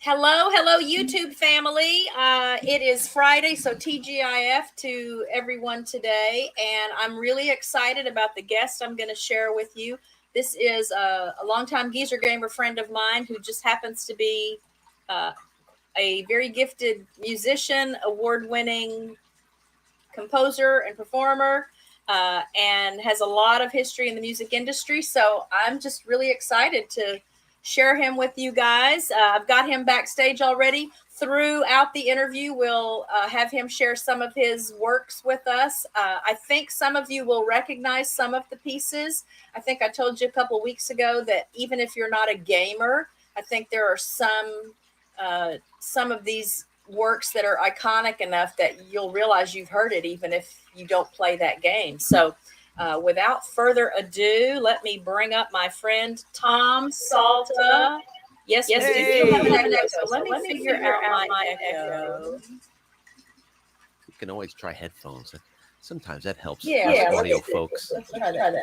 Hello, YouTube family. It is Friday, so TGIF to everyone today, and I'm really excited about the guest I'm going to share with you. This is a longtime Geezer Gamer friend of mine who just happens to be a very gifted musician, award-winning composer and performer, and has a lot of history in the music industry. So I'm just really excited to share him with you guys. I've got him backstage already. Throughout the interview, we'll have him share some of his works with us. I think some of you will recognize some of the pieces. I think I told you a couple weeks ago that even if you're not a gamer, I think there are some of these works that are iconic enough that you'll realize you've heard it even if you don't play that game. So without further ado, let me bring up my friend Tom Salta. Yes, hey. We do have an echo, so let me figure out my echo. You can always try headphones. Sometimes that helps. Yeah, audio folks. Let's try that.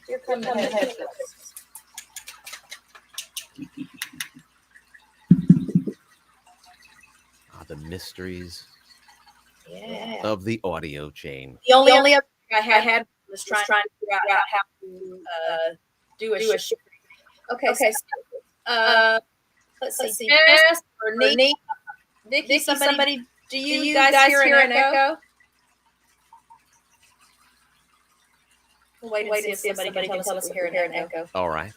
Here come the headphones. The mysteries Yeah. of the audio chain. The only other thing I had was trying to figure out how to do a show. Okay. So, let's see. Jess or Nick, Vicky, somebody. Do you guys hear an echo? We'll wait and see if somebody can tell us if we hear an echo. All right.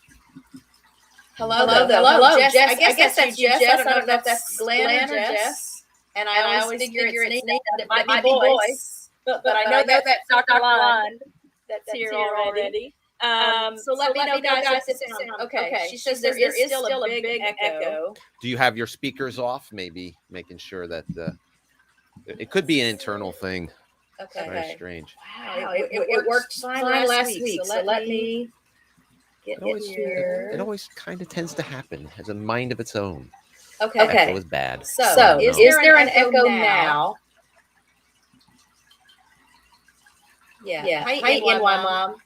Hello, Jess. I guess that's you, Jess. I don't know if that's Glenn or Jess. And I always figure it's Nate. It might be voice, but I know that's Dr. Lund that's here already. So let me know, guys, if this is okay. She says there is still a big echo. Do you have your speakers off? Maybe making sure that it could be an internal thing. Okay. Very strange. Wow, it worked fine last week. So let me get here. It always kind of tends to happen. It has a mind of its own. Okay. Echo is bad. So is there an echo now? Yeah. Hi, NY Mom.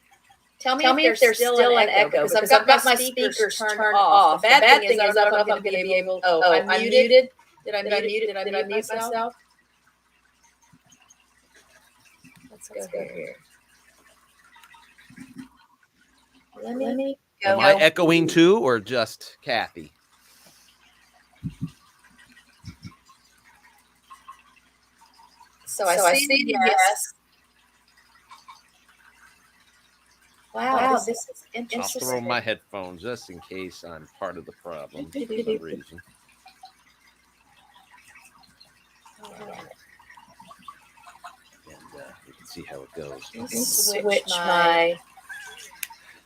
Tell me if there's still an echo because I've got my speakers turned off. The bad thing is I don't know if I'm going to be able. Oh, I'm muted. Did I mute myself? Let's go here. Let me go. Am I echoing too, or just Kathy? So I see yes. Wow, this is interesting. I'll throw my headphones just in case I'm part of the problem for some reason. And you can see how it goes. Switch my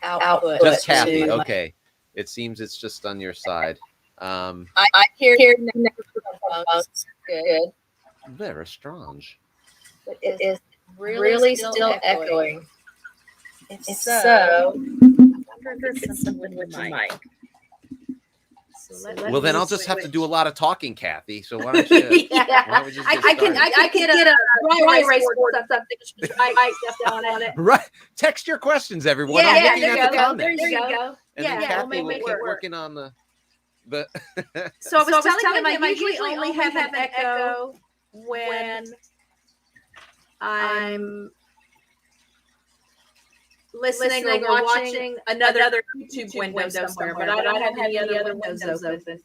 output. Just Kathy. Okay. It seems it's just on your side. I hear the microphones. Good. Very strange. But it is really still echoing. If so, I wonder if it's something with your mic. So well, then I'll just have to do a lot of talking, Kathy. So why don't you? Yeah. Why don't we just I can get a dry erase board or something. Write stuff down on it. Right. Text your questions, everyone. Yeah, I'm looking there at the you go. comments. There you go. And Yeah, then Kathy we'll will make keep it work. working on the. So I was telling him I usually only have an echo when I'm listening or watching another YouTube window somewhere, but I don't have any other windows open.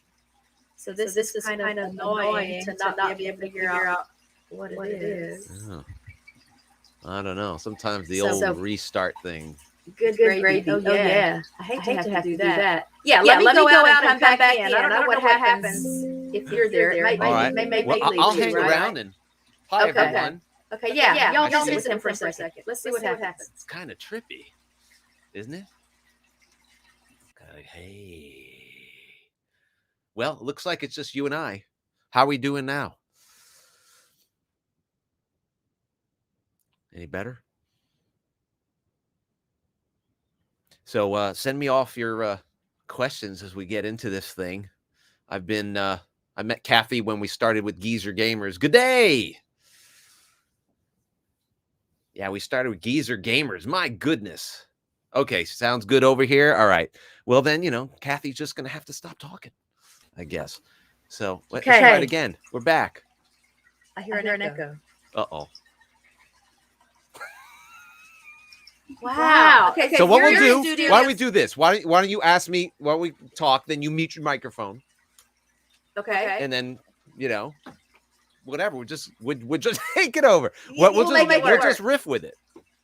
So this is kind of annoying to not be able to figure out what it is. Oh. I don't know. Sometimes the old restart thing. Good gravy. Oh yeah. I hate to have to do that. Yeah, let me go out and come back in. I don't know what happens if you're there. It may make me leave. I'll hang around and hi everyone. Okay, yeah. Y'all sit with him for a second. Let's see what happens. It's kind of trippy, isn't it? Okay, hey. Well, it looks like it's just you and I. How are we doing now? Any better? So send me off your questions as we get into this thing. I met Kathy when we started with Geezer Gamers. Good day. Yeah, we started with Geezer Gamers. My goodness. Okay, sounds good over here. All right. Well, then, Kathy's just going to have to stop talking, I guess. So let's try it again. We're back. I hear an echo. Uh-oh. Wow. Okay. So what we'll do, why don't we do this? Why don't you ask me while we talk, then you mute your microphone. Okay. And then, you know, whatever. We'll just take it over. We'll just riff with it.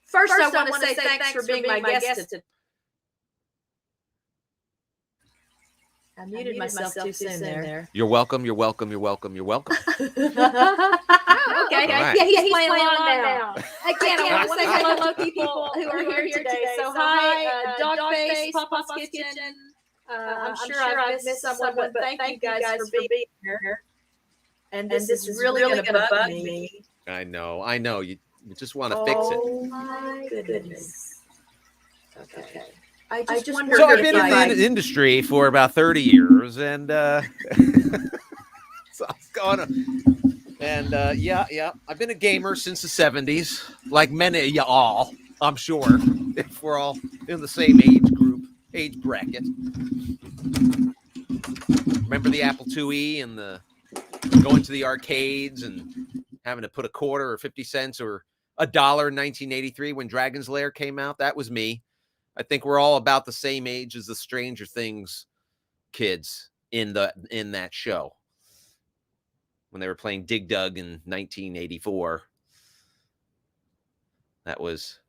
First I want to say thanks for being my guest. I muted myself too soon there. You're welcome. You're welcome. You're welcome. You're welcome. Okay. Right. Yeah, he's playing along now. Again, I want to say hello to people who are here today. So hi, Dogface, Papa's Kitchen. I'm sure I've missed someone, but thank you guys for being here. And this is really going to bug me. I know. You just want to fix it. Oh my goodness. Okay. I just wonder. So I've been in the industry for about 30 years, and so it's going on. And yeah, I've been a gamer since the 70s, like many of y'all, I'm sure, if we're all in the same age bracket. Remember the Apple IIe and going to the arcades and having to put a quarter or 50 cents or $1 in 1983 when Dragon's Lair came out? That was me. I think we're all about the same age as the Stranger Things kids in that show when they were playing Dig Dug in 1984. That was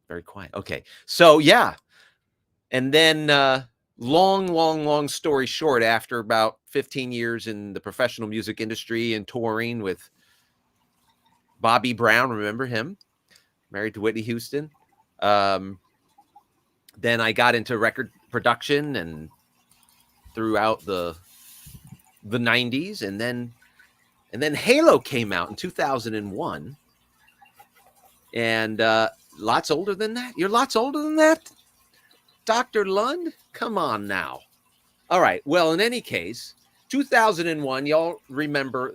very quiet. Okay, so yeah, and then long story short, after about 15 years in the professional music industry and touring with Bobby Brown, remember him? Married to Whitney Houston. Then I got into record production and throughout the 90s, and then Halo came out in 2001. And lots older than that? You're lots older than that, Dr. Lund? Come on now. All right. Well, in any case, 2001, y'all remember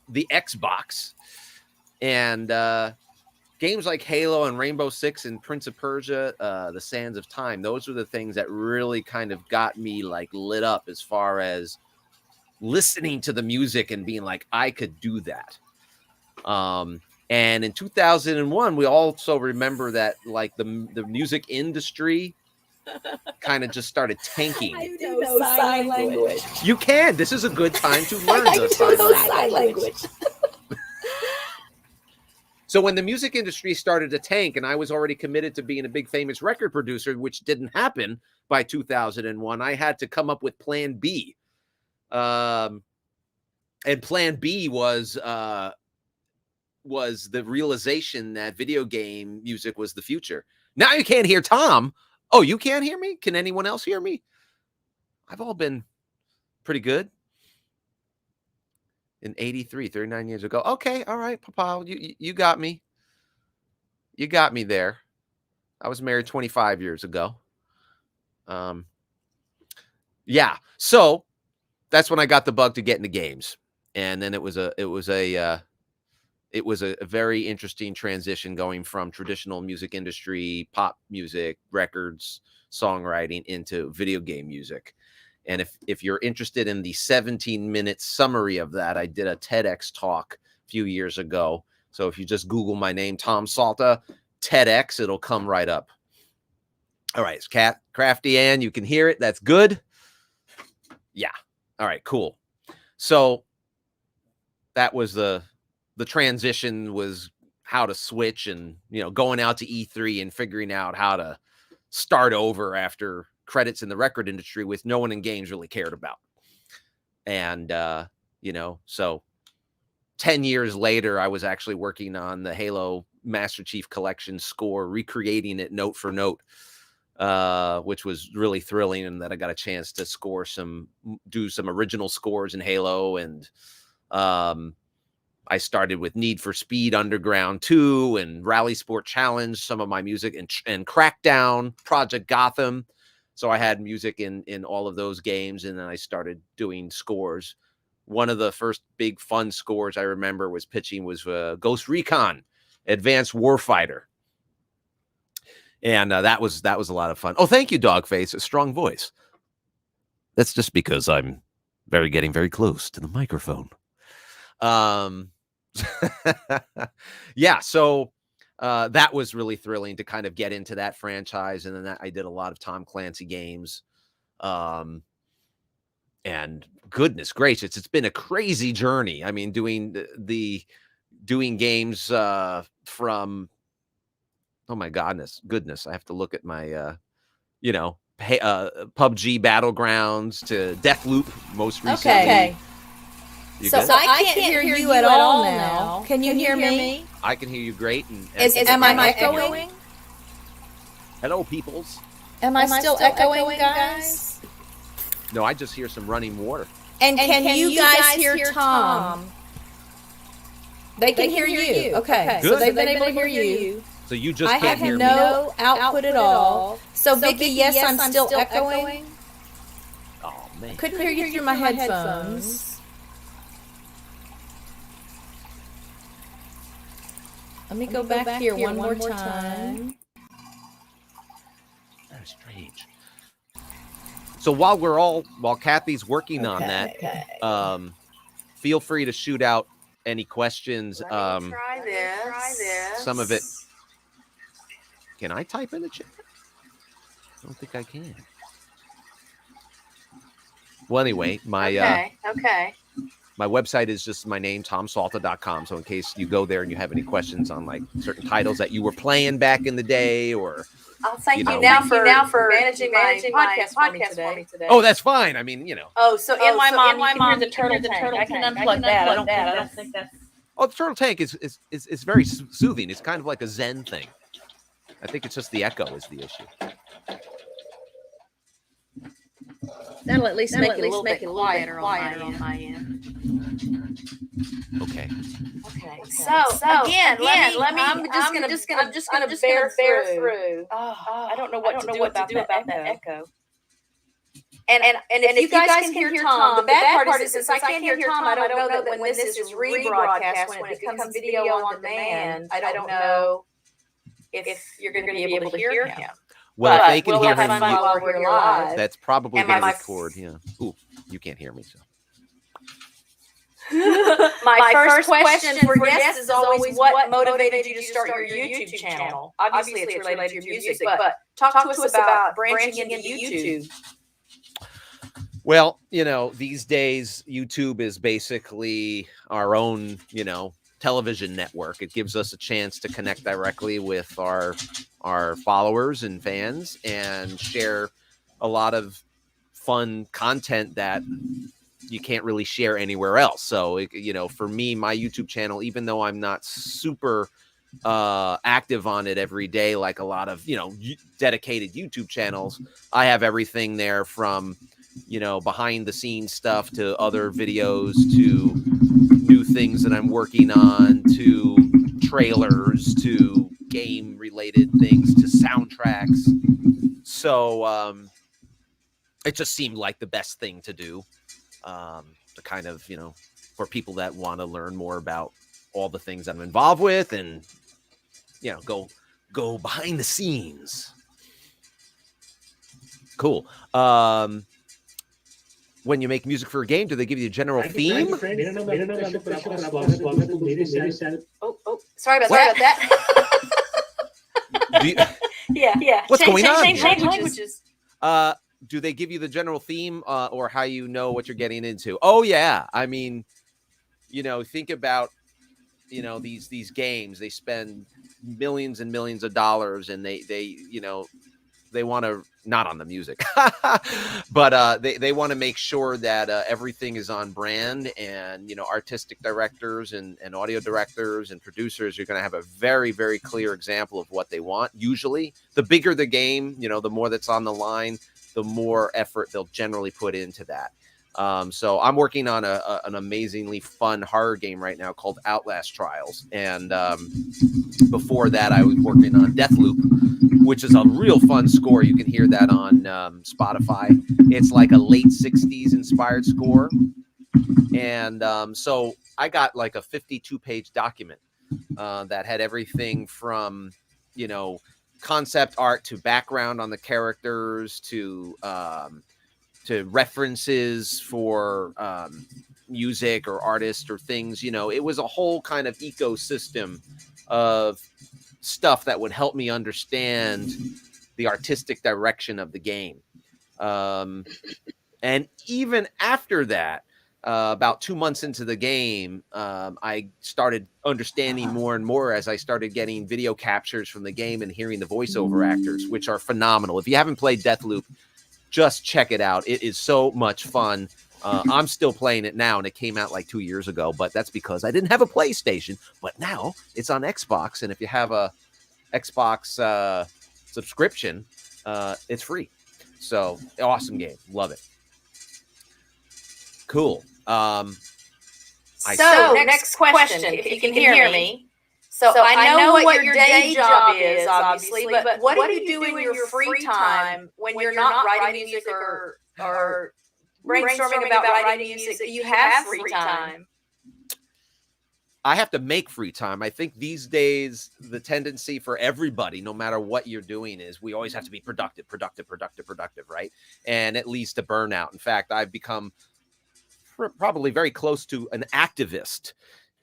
the Xbox and games like Halo and Rainbow Six and Prince of Persia, The Sands of Time. Those were the things that really kind of got me like lit up as far as listening to the music and being like, I could do that. And in 2001, we also remember that like the music industry kind of just started tanking. I know sign language. You can. This is a good time to learn the sign language. So when the music industry started to tank and I was already committed to being a big famous record producer, which didn't happen by 2001, I had to come up with plan B. And plan B was the realization that video game music was the future. Now you can't hear Tom. Oh, you can't hear me? Can anyone else hear me? I've all been pretty good. In 83, 39 years ago. Okay, all right, Papa, you got me. You got me there. I was married 25 years ago. Yeah, so that's when I got the bug to get into games. And then it was a very interesting transition going from traditional music industry, pop music, records, songwriting into video game music. And if you're interested in the 17-minute summary of that, I did a TEDx talk a few years ago. So if you just Google my name, Tom Salta, TEDx, it'll come right up. All right, it's Crafty Ann. You can hear it. That's good. Yeah. All right, cool. So that was the transition, was how to switch and, going out to E3 and figuring out how to start over after credits in the record industry with no one in games really cared about. And, so 10 years later, I was actually working on the Halo Master Chief Collection score, recreating it note for note, which was really thrilling. And that I got a chance to do some original scores in Halo. And I started with Need for Speed Underground 2 and Rally Sport Challenge, some of my music, and Crackdown, Project Gotham. So I had music in all of those games, and then I started doing scores. One of the first big fun scores I remember was Ghost Recon Advanced Warfighter. And that was a lot of fun. Oh, thank you, Dogface. A strong voice. That's just because I'm getting very close to the microphone. Yeah, so that was really thrilling to kind of get into that franchise, and then I did a lot of Tom Clancy games. And goodness gracious, it's been a crazy journey. I mean, doing games from, oh my goodness, I have to look at my PUBG Battlegrounds to Deathloop most recently. Okay. So I can't hear you at all now. Can you hear me? I can hear you great. Am I echoing? Hello, peoples. Am I still echoing, guys? No, I just hear some running water. And can you guys hear Tom? They can hear you. Okay. Good. So they've been able to hear you. So you just I can't have hear me. no output at all. So Vicky, yes, I'm still echoing. Oh man. Couldn't hear you through my headphones. Let me go back here one more time. That's strange. So while Kathy's working on that, feel free to shoot out any questions. Let me try this. Some of it. Can I type in the chat? I don't think I can. Well, anyway, my my website is just my name, tomsalta.com. So in case you go there and you have any questions on like certain titles that you were playing back in the day, or I'll thank you now for managing my podcast for me today. Oh, that's fine. I mean, Oh, so in my mom, you can hear the turtle tank. I can unplug that. I don't think that's. Oh, the turtle tank is very soothing. It's kind of like a Zen thing. I think it's just the echo is the issue. That'll at least make it a little bit quieter on my end. Okay. So again, let me. I'm just gonna bear through. I don't know what to do about that echo. And if you guys can hear Tom, the bad part is since I can't hear Tom, I don't know that when this is rebroadcast, when it becomes video on demand, I don't know if you're going to be able to hear him. Well, if they can hear him, while we're here live. That's probably going to record. Yeah. Ooh, you can't hear me, so. My first question for guests is always what motivated you to start your YouTube channel? Obviously, it's related to your music, but talk to us about branching into YouTube. Well, these days, YouTube is basically our own, television network. It gives us a chance to connect directly with our followers and fans and share a lot of fun content that you can't really share anywhere else. So, for me, my YouTube channel, even though I'm not super active on it every day, like a lot of, dedicated YouTube channels, I have everything there from, behind the scenes stuff to other videos to new things that I'm working on to trailers to game related things to soundtracks. So it just seemed like the best thing to do, to kind of, for people that want to learn more about all the things I'm involved with and, go behind the scenes. Cool. When you make music for a game, do they give you a general theme? Oh, sorry about that. Yeah. What's going on? Change languages. Do they give you the general theme or how you know what you're getting into? Oh, yeah. I mean, think about, these games. They spend millions and millions of dollars and they want to, not on the music, but they want to make sure that everything is on brand, and, artistic directors and audio directors and producers are going to have a very, very clear example of what they want. Usually the bigger the game, the more that's on the line, the more effort they'll generally put into that. So I'm working on an amazingly fun horror game right now called Outlast Trials. And before that, I was working on Deathloop, which is a real fun score. You can hear that on Spotify. It's like a late 60s inspired score. And so I got like a 52-page document that had everything from, concept art to background on the characters to references for music or artists or things. You know, it was a whole kind of ecosystem of stuff that would help me understand the artistic direction of the game. And even after that, about 2 months into the game, I started understanding more and more as I started getting video captures from the game and hearing the voiceover actors, which are phenomenal. If you haven't played Deathloop, just check it out. It is so much fun. I'm still playing it now, and it came out like 2 years ago, but that's because I didn't have a PlayStation. But now it's on Xbox, and if you have a Xbox subscription, it's free. So awesome game. Love it. Cool. Next question, if you can hear me. So I know what your day job is, obviously, but what do you do in your free time when you're not writing music or brainstorming about writing music? Do you have free time? I have to make free time. I think these days the tendency for everybody, no matter what you're doing, is we always have to be productive, right? And it leads to burnout. In fact, I've become probably very close to an activist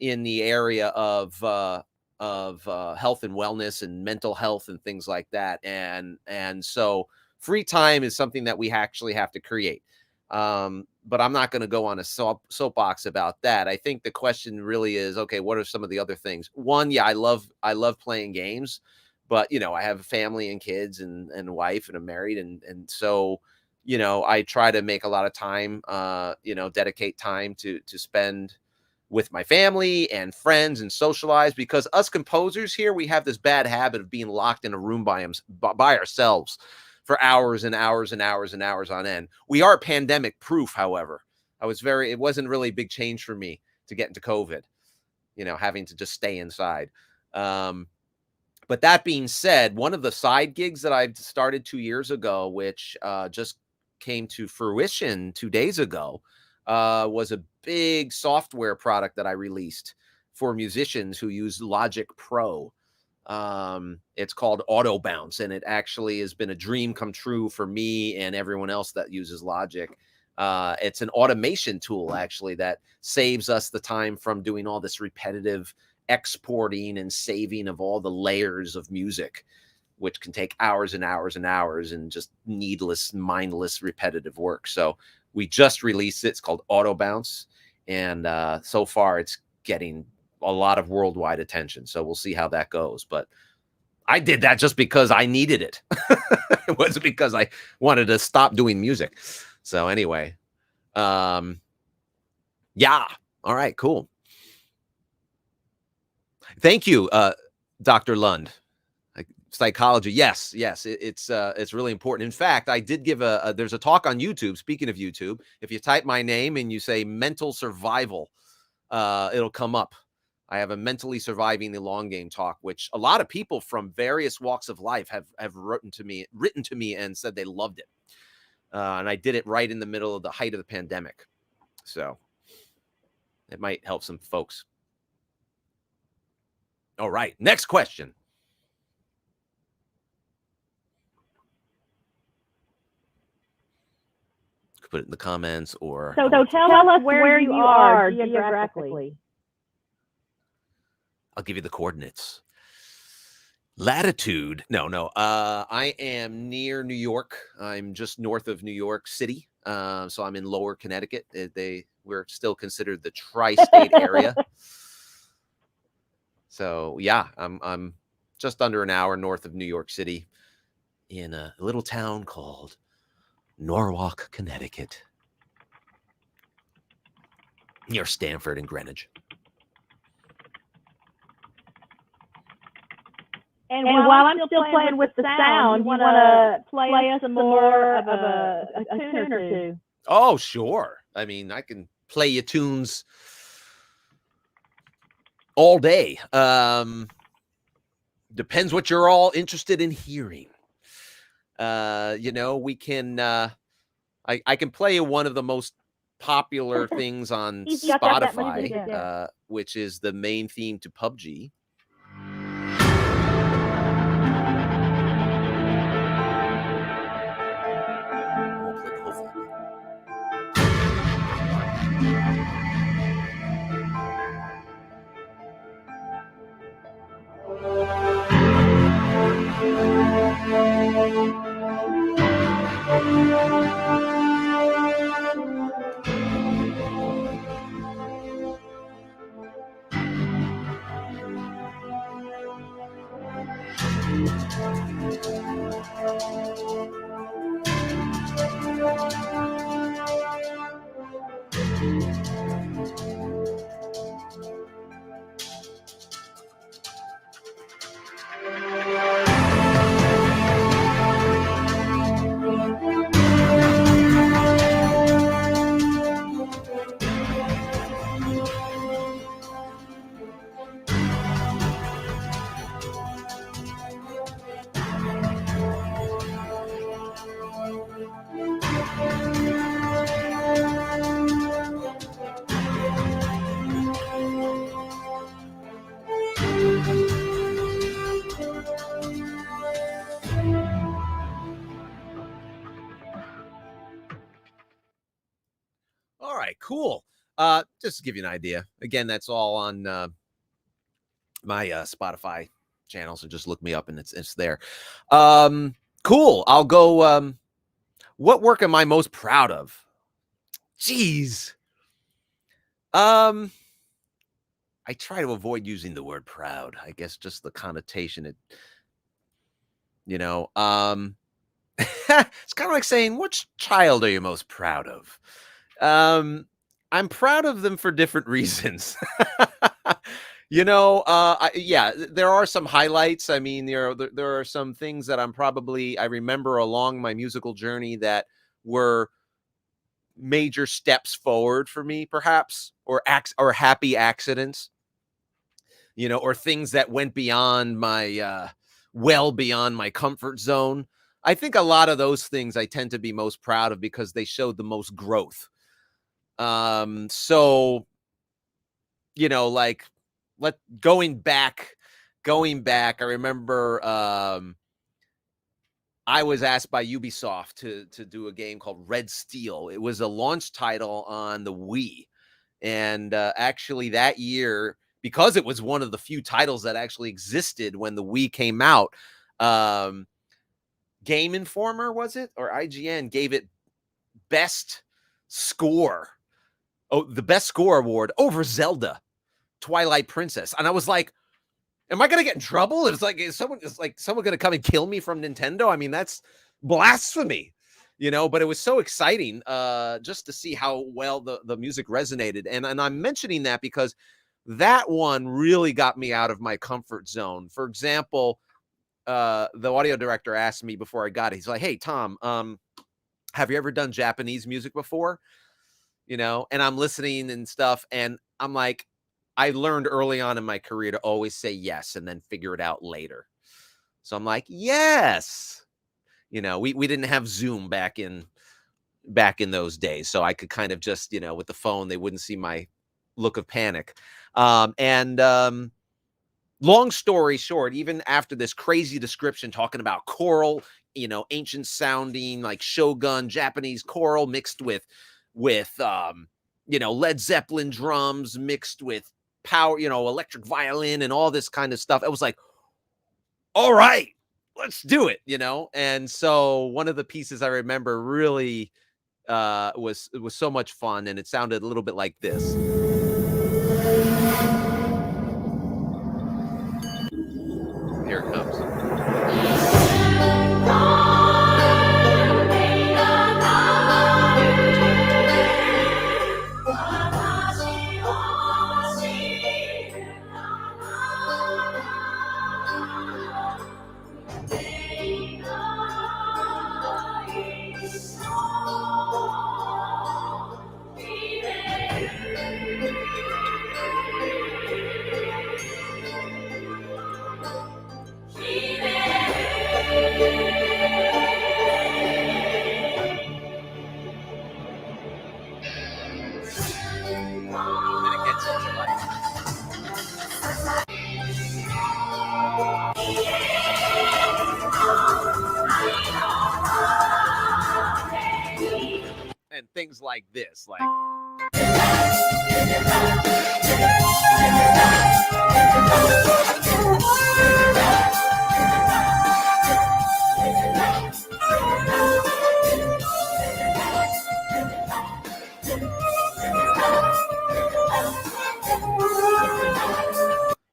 in the area of health and wellness and mental health and things like that. And so free time is something that we actually have to create. But I'm not going to go on a soapbox about that. I think the question really is, okay, what are some of the other things? One, yeah, I love playing games, but you know, I have a family and kids and a wife, and I'm married. And so, you know, I try to make a lot of time, you know, dedicate time to spend with my family and friends and socialize, because us composers here, we have this bad habit of being locked in a room by ourselves for hours and hours and hours and hours on end. We are pandemic proof, however. It wasn't really a big change for me to get into COVID, you know, having to just stay inside. But that being said, one of the side gigs that I started 2 years ago, which just came to fruition 2 days ago, was a big software product that I released for musicians who use Logic Pro. It's called Auto Bounce, and it actually has been a dream come true for me and everyone else that uses Logic. It's an automation tool, actually, that saves us the time from doing all this repetitive exporting and saving of all the layers of music, which can take hours and hours and hours and just needless, mindless, repetitive work. So we just released it. It's called Auto Bounce, and so far it's getting a lot of worldwide attention. So we'll see how that goes. But I did that just because I needed it. It wasn't because I wanted to stop doing music. So anyway, yeah. All right, cool. Thank you, Dr. Lund. Psychology. Yes. It's really important. In fact, I did give there's a talk on YouTube. Speaking of YouTube, if you type my name and you say mental survival, it'll come up. I have a mentally surviving the long game talk, which a lot of people from various walks of life have written to me and said they loved it. And I did it right in the middle of the height of the pandemic. So it might help some folks. All right. Next question. Put it in the comments, or so tell us where you are geographically. I'll give you the coordinates. Latitude. No. I am near New York. I'm just north of New York City. So I'm in Lower Connecticut. We're still considered the tri-state area. So yeah, I'm just under an hour north of New York City, in a little town called Norwalk, Connecticut, near Stamford and Greenwich. And while I'm still playing with the sound, you want to play us some more of a tune or two? Oh, sure. I mean, I can play you tunes all day. Depends what you're all interested in hearing. You know, we can, I can play you one of the most popular things on Spotify, which is the main theme to PUBG. We'll play the whole thing. All right, cool. Just to give you an idea. Again, that's all on my Spotify channel, so just look me up and it's there. Cool. I'll go. What work am I most proud of? Jeez. I try to avoid using the word proud. I guess just the connotation it, you know, it's kind of like saying, which child are you most proud of? I'm proud of them for different reasons. You know, yeah, there are some highlights. I mean, there are some things that I remember along my musical journey that were major steps forward for me, perhaps, or happy accidents, you know, or things that went beyond my, well beyond my comfort zone. I think a lot of those things I tend to be most proud of because they showed the most growth. So, you know, like, going back, I remember, I was asked by Ubisoft to do a game called Red Steel. It was a launch title on the Wii. And, actually that year, because it was one of the few titles that actually existed when the Wii came out, Game Informer, was it? Or IGN gave it best score. Oh, the best score award over Zelda Twilight Princess. And I was like, am I going to get in trouble? It's like, is someone going to come and kill me from Nintendo? I mean, that's blasphemy, you know, but it was so exciting just to see how well the music resonated. And I'm mentioning that because that one really got me out of my comfort zone. For example, the audio director asked me before I got it, he's like, hey, Tom, have you ever done Japanese music before? You know, and I'm listening and stuff. And I'm like, I learned early on in my career to always say yes and then figure it out later. So I'm like, yes. You know, we didn't have Zoom back in those days. So I could kind of just, you know, with the phone, they wouldn't see my look of panic. Long story short, even after this crazy description talking about choral, you know, ancient sounding like Shogun Japanese choral mixed with you know, Led Zeppelin drums mixed with power, you know, electric violin and all this kind of stuff. I was like, all right, let's do it, you know? And so one of the pieces I remember really was so much fun, and it sounded a little bit like this. Here it comes. And things like this, like.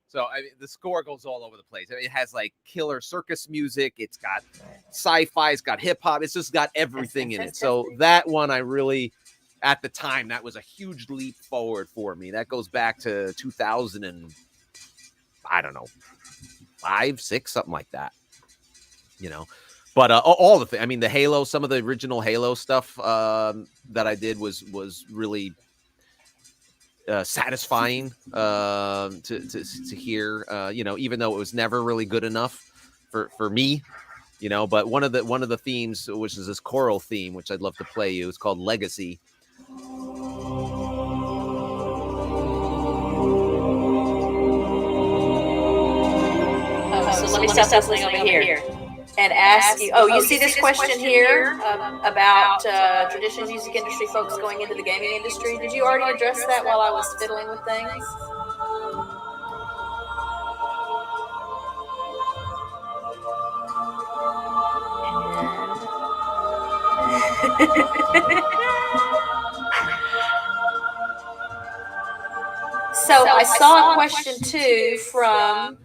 So I mean, the score goes all over the place. I mean, it has like killer circus music. It's got sci-fi. It's got hip hop. It's just got everything in it. So that one, I really, at the time, that was a huge leap forward for me. That goes back to 2000 and I don't know, 5, 6, something like that. You know, but all the things. I mean, the Halo, some of the original Halo stuff that I did was really satisfying to hear. You know, even though it was never really good enough for me. You know, but one of the themes, which is this choral theme, which I'd love to play you, it's called Legacy. So let me stop listening over here and ask you. Oh, you see this question here about traditional music industry folks going into the gaming industry? Did you already address that while I was fiddling with things? So I saw a question too from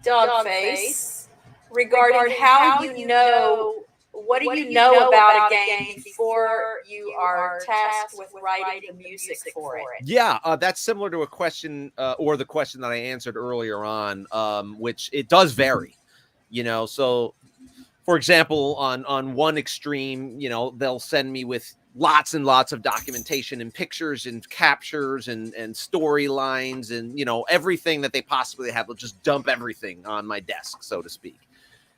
Dogface regarding how you know, what do you know about a game before you are tasked with writing the music for it? Yeah, that's similar to a question or the question that I answered earlier on, which it does vary. You know, so for example, on one extreme, you know, they'll send me with lots and lots of documentation and pictures and captures and storylines and, you know, everything that they possibly have. They'll just dump everything on my desk, so to speak,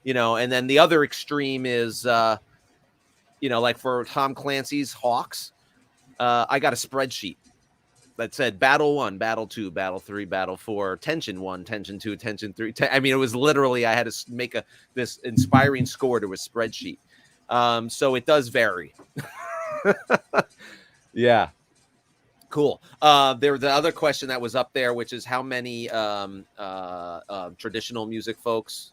you know. And then the other extreme is, you know, like for Tom Clancy's H.A.W.X, I got a spreadsheet that said Battle 1, Battle 2, Battle 3, Battle 4, Tension 1, Tension 2, Tension 3. I mean, it was literally, I had to make this inspiring score to a spreadsheet. So it does vary. Yeah. Cool. There was the other question that was up there, which is how many traditional music folks,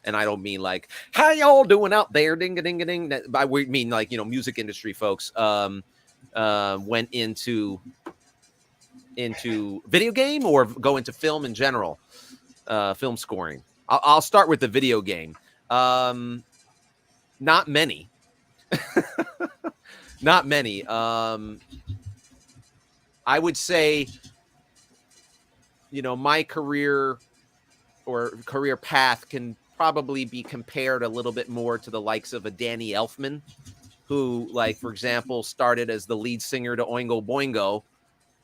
and I don't mean like, how y'all doing out there, ding-a-ding-a-ding. I mean like, you know, music industry folks went into video game or go into film in general, film scoring. I'll start with the video game. Not many. Not many. I would say, you know, my career path can probably be compared a little bit more to the likes of a Danny Elfman, who, like, for example, started as the lead singer to Oingo Boingo,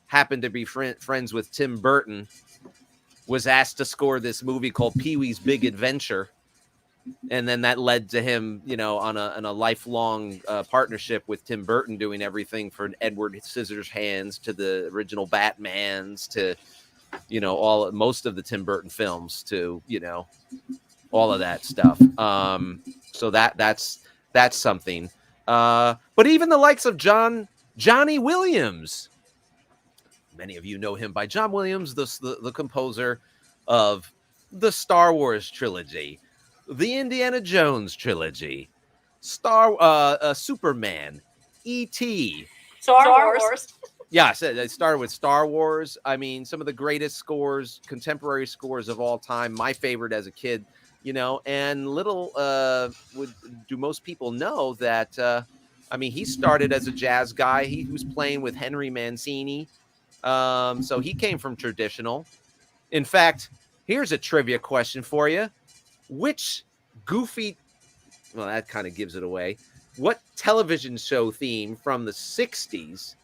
happened to be friends with Tim Burton, was asked to score this movie called Pee-wee's Big Adventure. And then that led to him, you know, on a lifelong partnership with Tim Burton, doing everything from Edward Scissorhands to the original Batmans to, you know, most of the Tim Burton films to, you know, all of that stuff. So that's something. But even the likes of Johnny Williams. Many of you know him by John Williams, the composer of the Star Wars trilogy, the Indiana Jones trilogy, Superman, E.T. Star Wars. Yeah, I said I started with Star Wars. I mean, some of the greatest scores, contemporary scores of all time. My favorite as a kid, you know. And do most people know that? I mean, he started as a jazz guy. He was playing with Henry Mancini. So he came from traditional. In fact, here's a trivia question for you. Which goofy, well, that kind of gives it away. What television show theme from the 60s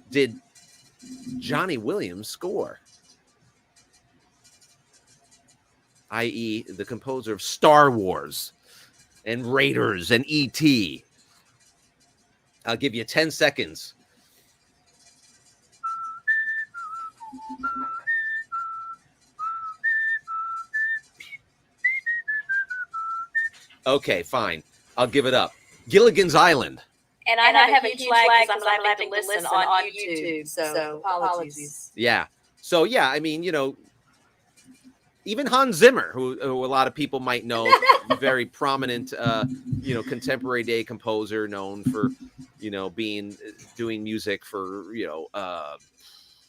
did Johnny Williams score? I.e., the composer of Star Wars and Raiders and E.T. I'll give you 10 seconds. Okay, fine. I'll give it up. Gilligan's Island. And I have a huge lag because I'm having to listen on YouTube. So apologies. Yeah. So, yeah, I mean, you know, even Hans Zimmer, who a lot of people might know, very prominent, you know, contemporary day composer, known for, you know, doing music for, you know,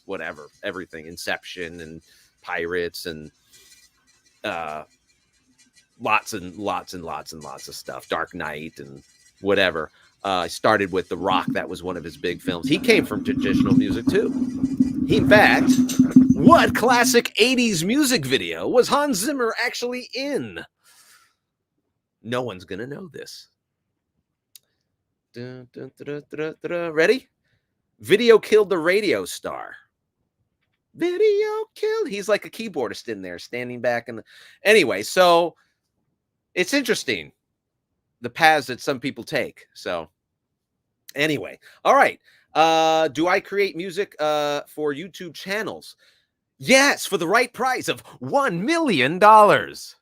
whatever, everything, Inception and, Pirates and lots and lots and lots and lots of stuff. Dark Knight and whatever. I started with The Rock. That was one of his big films. He came from traditional music too. In fact, what classic 80s music video was Hans Zimmer actually in? No one's going to know this. Dun, dun, dun, dun, dun, dun, dun. Ready? Video killed the radio star. Video killed. He's like a keyboardist in there, standing back. Anyway, so it's interesting, the paths that some people take. So anyway, all right. Do I create music for YouTube channels? Yes, for the right price of $1 million. But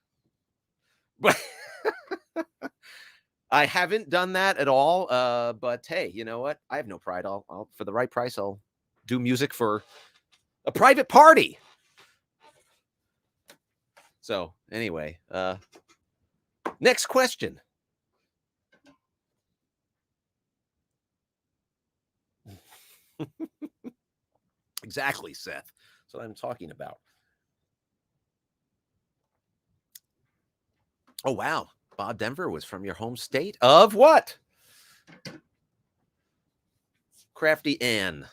I haven't done that at all. But hey, you know what? I have no pride. I'll for the right price, I'll do music for a private party. So anyway, next question. Exactly, Seth. That's what I'm talking about. Oh, wow. Bob Denver was from your home state of what? Crafty Ann.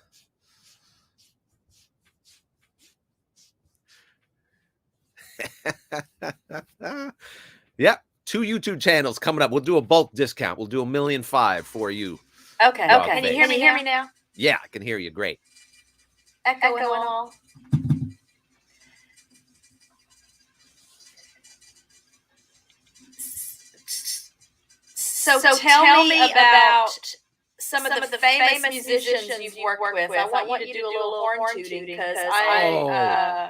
Yep. 2 YouTube channels coming up. We'll do a bulk discount. We'll do $1.5 million for you. Okay. Can you hear me now? Yeah, I can hear you. Great. Echo and all. So tell me about some of the famous musicians you've worked with. I want you to do a little horn tooting because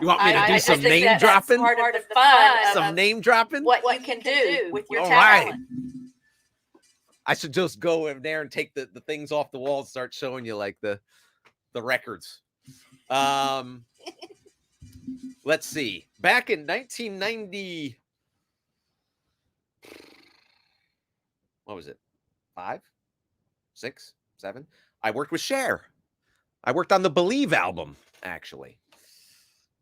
you want me to do some name dropping? Part of the fun. Some name dropping? What you can do with your All talent. right. I should just go in there and take the things off the wall and start showing you like the records. Let's see. Back in 1990, what was it? 5, 6, 7. I worked with Cher. I worked on the Believe album, actually.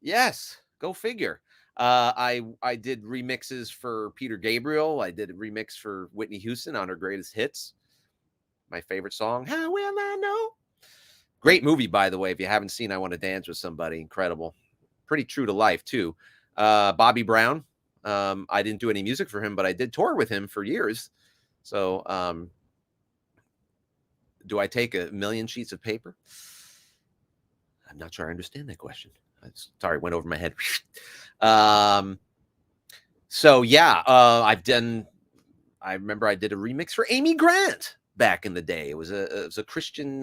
Yes, go figure. I did remixes for Peter Gabriel. I did a remix for Whitney Houston on her greatest hits. My favorite song, How Will I Know? Great movie, by the way. If you haven't seen I Want to Dance with Somebody, incredible. Pretty true to life, too. Bobby Brown. I didn't do any music for him, but I did tour with him for years. So do I take 1 million sheets of paper? I'm not sure I understand that question. Sorry, it went over my head. So yeah, I remember I did a remix for Amy Grant back in the day. It was a Christian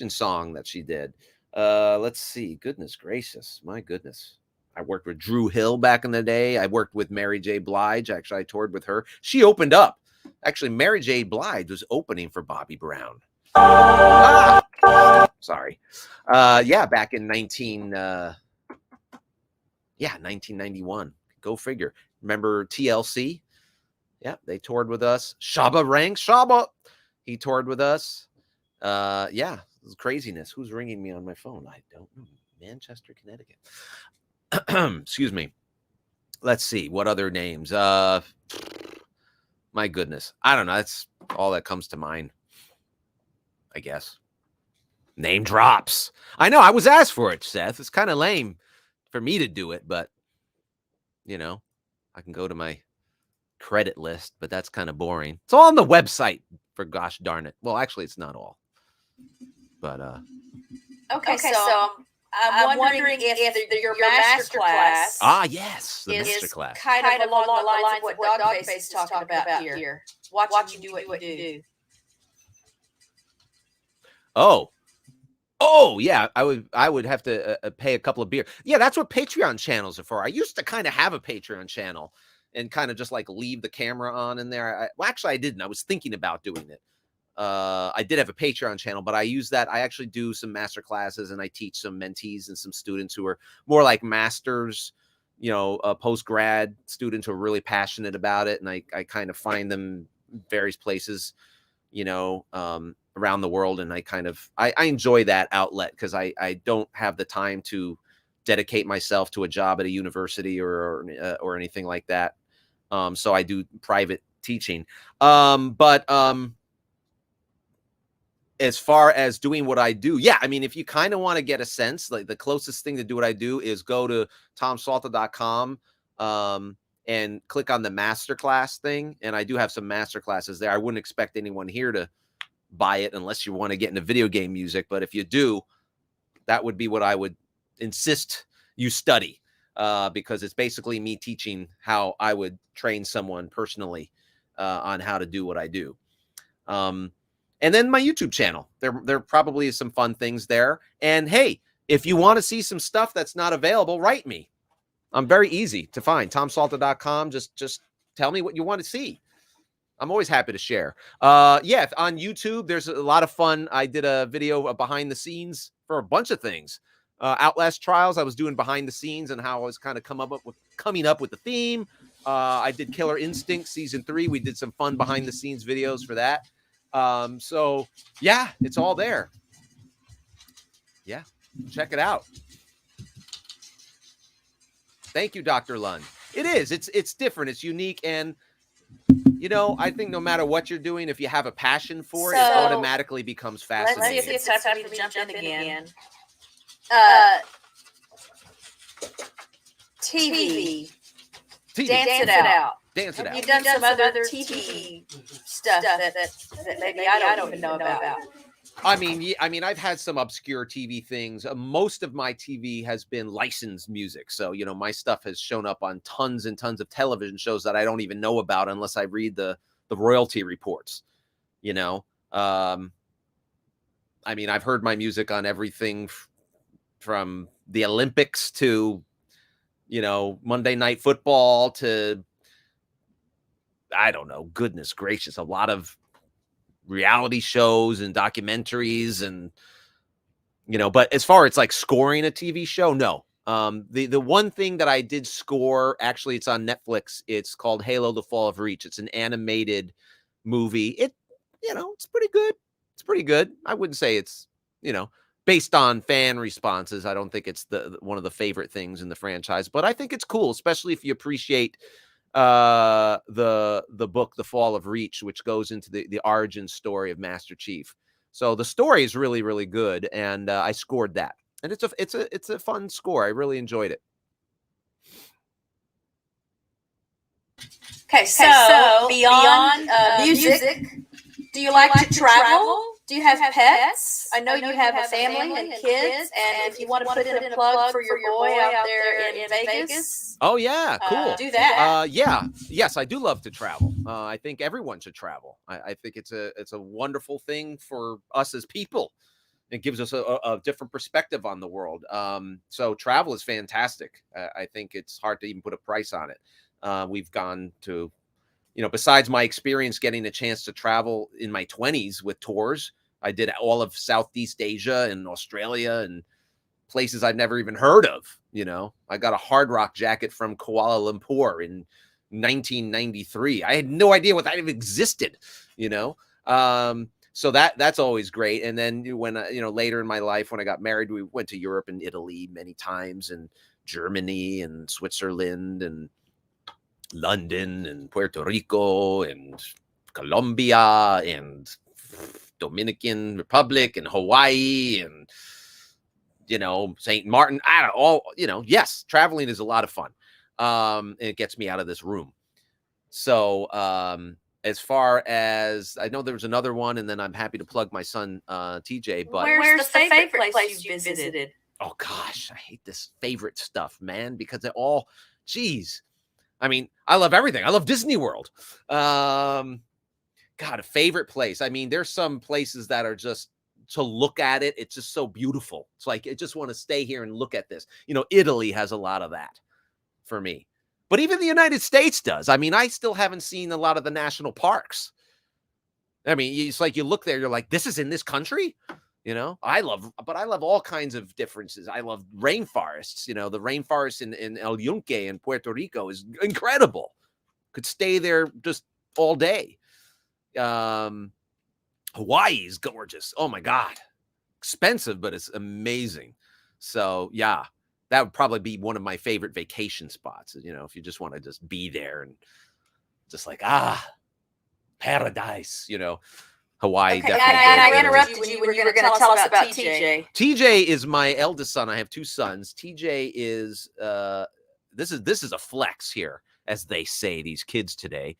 song that she did. Let's see. Goodness gracious. My goodness. I worked with Drew Hill back in the day. I worked with Mary J. Blige. Actually, I toured with her. She opened up. Actually, Mary J. Blige was opening for Bobby Brown. Sorry. Yeah, back in 1991. Go figure. Remember TLC? Yeah, they toured with us. Shabba Ranks. Shabba. He toured with us. Yeah, this is craziness. Who's ringing me on my phone? I don't know. Manchester, Connecticut. Excuse me. Let's see. What other names? My goodness. I don't know. That's all that comes to mind, I guess. Name drops. I know. I was asked for it, Seth. It's kind of lame for me to do it, but, you know, I can go to my credit list, but that's kind of boring. It's all on the website, for gosh darn it. Well, actually, it's not all. But, Okay, so I'm wondering if your master class yes, the master class. kind of along the lines of what Dogface is talking about here. Watch you do what you do. Oh, yeah. I would have to pay a couple of beers. Yeah, that's what Patreon channels are for. I used to kind of have a Patreon channel and kind of just like leave the camera on in there. Well, actually, I didn't. I was thinking about doing it. I did have a Patreon channel, but I use that. I actually do some master classes and I teach some mentees and some students who are more like masters, post-grad students who are really passionate about it. And I kind of find them various places, around the world. And I enjoy that outlet because I don't have the time to dedicate myself to a job at a university or anything like that. So I do private teaching. As far as doing what I do, yeah, I mean, if you kind of want to get a sense, like the closest thing to do what I do is go to tomsalta.com and click on the masterclass thing. And I do have some masterclasses there. I wouldn't expect anyone here to buy it unless you want to get into video game music. But if you do, that would be what I would insist you study, because it's basically me teaching how I would train someone personally on how to do what I do. And then my YouTube channel, there probably is some fun things there. And hey, if you want to see some stuff that's not available, write me. I'm very easy to find. TomSalta.com. Just tell me what you want to see. I'm always happy to share. Yeah, on YouTube, there's a lot of fun. I did a video behind the scenes for a bunch of things. Outlast Trials, I was doing behind the scenes and how I was kind of coming up with the theme. I did Killer Instinct Season 3. We did some fun behind the scenes videos for that. So yeah, it's all there. Yeah, check it out. Thank you, Dr. Lund. It is. It's different. It's unique. And, you know, I think no matter what you're doing, if you have a passion for it, it automatically becomes fascinating. Let's see if it's time for me to jump in again. TV. Dance it out. Dance it out. You've done some other TV stuff that maybe I don't even know about. I mean, I've had some obscure TV things. Most of my TV has been licensed music. So, you know, my stuff has shown up on tons and tons of television shows that I don't even know about unless I read the royalty reports, you know. I mean, I've heard my music on everything from the Olympics to, you know, Monday Night Football to, I don't know, goodness gracious, a lot of reality shows and documentaries and, you know, but as far as like scoring a TV show, no. The one thing that I did score, actually, it's on Netflix. It's called Halo: The Fall of Reach. It's an animated movie. It, you know, it's pretty good. It's pretty good. I wouldn't say it's, you know, based on fan responses, I don't think it's one of the favorite things in the franchise, but I think it's cool, especially if you appreciate the book The Fall of Reach, which goes into the origin story of Master Chief. So the story is really, really good, and I scored that, and it's a fun score. I really enjoyed it. Okay, so beyond music, do you like to travel? Do you have pets? I know you have a family and kids, and if you want to put in a plug for your boy out there in Vegas, oh yeah, cool. Do that. Yes, I do love to travel. I think everyone should travel. I think it's a wonderful thing for us as people. It gives us a different perspective on the world. So travel is fantastic. I think it's hard to even put a price on it. We've gone to, you know, besides my experience getting a chance to travel in my 20s with tours, I did all of Southeast Asia and Australia and places I've never even heard of. You know, I got a Hard Rock jacket from Kuala Lumpur in 1993. I had no idea what that even existed, you know? So that's always great. And then when, you know, later in my life, when I got married, we went to Europe and Italy many times, and Germany and Switzerland and London and Puerto Rico and Colombia and Dominican Republic and Hawaii and, you know, St. Martin. I don't know, you know, yes, traveling is a lot of fun. And it gets me out of this room. So as far as I know, there was another one, and then I'm happy to plug my son TJ. But where's the favorite place you visited? Oh gosh, I hate this favorite stuff, man, because they're all, geez. I mean, I love everything. I love Disney World. God, a favorite place. I mean, there's some places that are just, to look at it, it's just so beautiful. It's like, I just want to stay here and look at this. You know, Italy has a lot of that for me. But even the United States does. I mean, I still haven't seen a lot of the national parks. I mean, it's like you look there, you're like, this is in this country? You know, I love all kinds of differences. I love rainforests. You know, the rainforest in El Yunque in Puerto Rico is incredible. Could stay there just all day. Hawaii is gorgeous. Oh my God. Expensive, but it's amazing. So yeah, that would probably be one of my favorite vacation spots. You know, if you just want to just be there and just like, paradise, you know. Hawaii. Okay, definitely. and I interrupted you when you were going to tell us about TJ. TJ is my eldest son. I have 2 sons. TJ is this is a flex here, as they say, these kids today.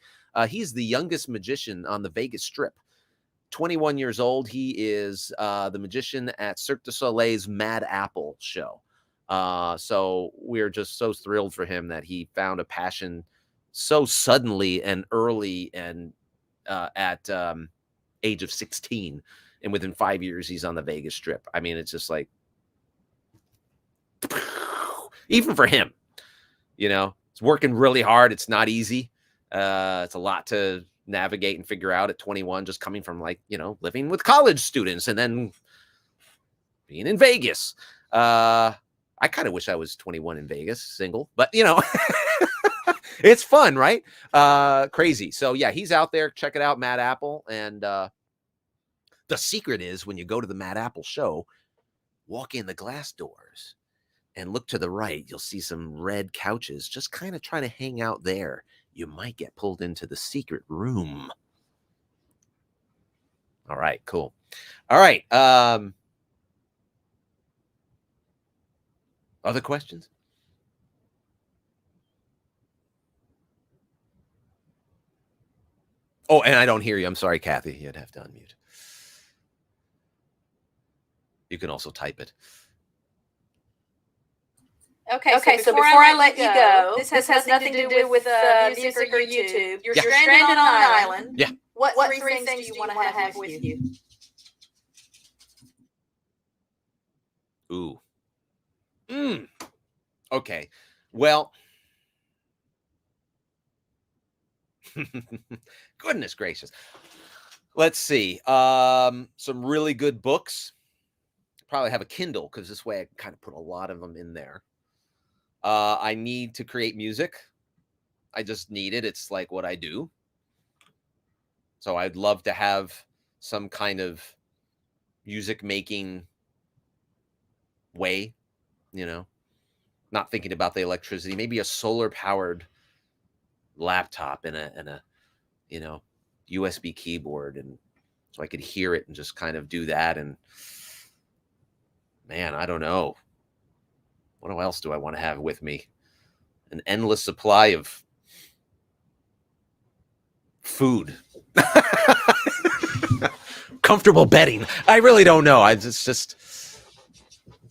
He's the youngest magician on the Vegas Strip. 21 years old. He is the magician at Cirque du Soleil's Mad Apple show. So we're just so thrilled for him that he found a passion so suddenly and early, and at age of 16, and within 5 years he's on the Vegas Strip. I mean, it's just like, even for him, you know, it's working really hard. It's not easy. It's a lot to navigate and figure out at 21, just coming from, like, you know, living with college students and then being in Vegas. I kind of wish I was 21 in Vegas, single, but you know, it's fun, right? Crazy. So yeah, he's out there. Check it out, Mad Apple. And the secret is, when you go to the Mad Apple show, walk in the glass doors and look to the right. You'll see some red couches. Just kind of try to hang out there. You might get pulled into the secret room. All right, cool. All right. Other questions? Oh, and I don't hear you. I'm sorry, Kathy. You'd have to unmute. You can also type it. Okay, so before I let you go, this has nothing to do with music or YouTube. You're stranded on an island. Yeah. What 3 things do you want to have with you? Ooh. Okay. Well, goodness gracious. Let's see. Some really good books. Probably have a Kindle, because this way I kind of put a lot of them in there. I need to create music. I just need it. It's like what I do. So I'd love to have some kind of music making way, you know, not thinking about the electricity, maybe a solar powered laptop and a, you know, USB keyboard, and so I could hear it and just kind of do that. And man, I don't know. What else do I want to have with me? An endless supply of food. Comfortable bedding. I really don't know. It's just,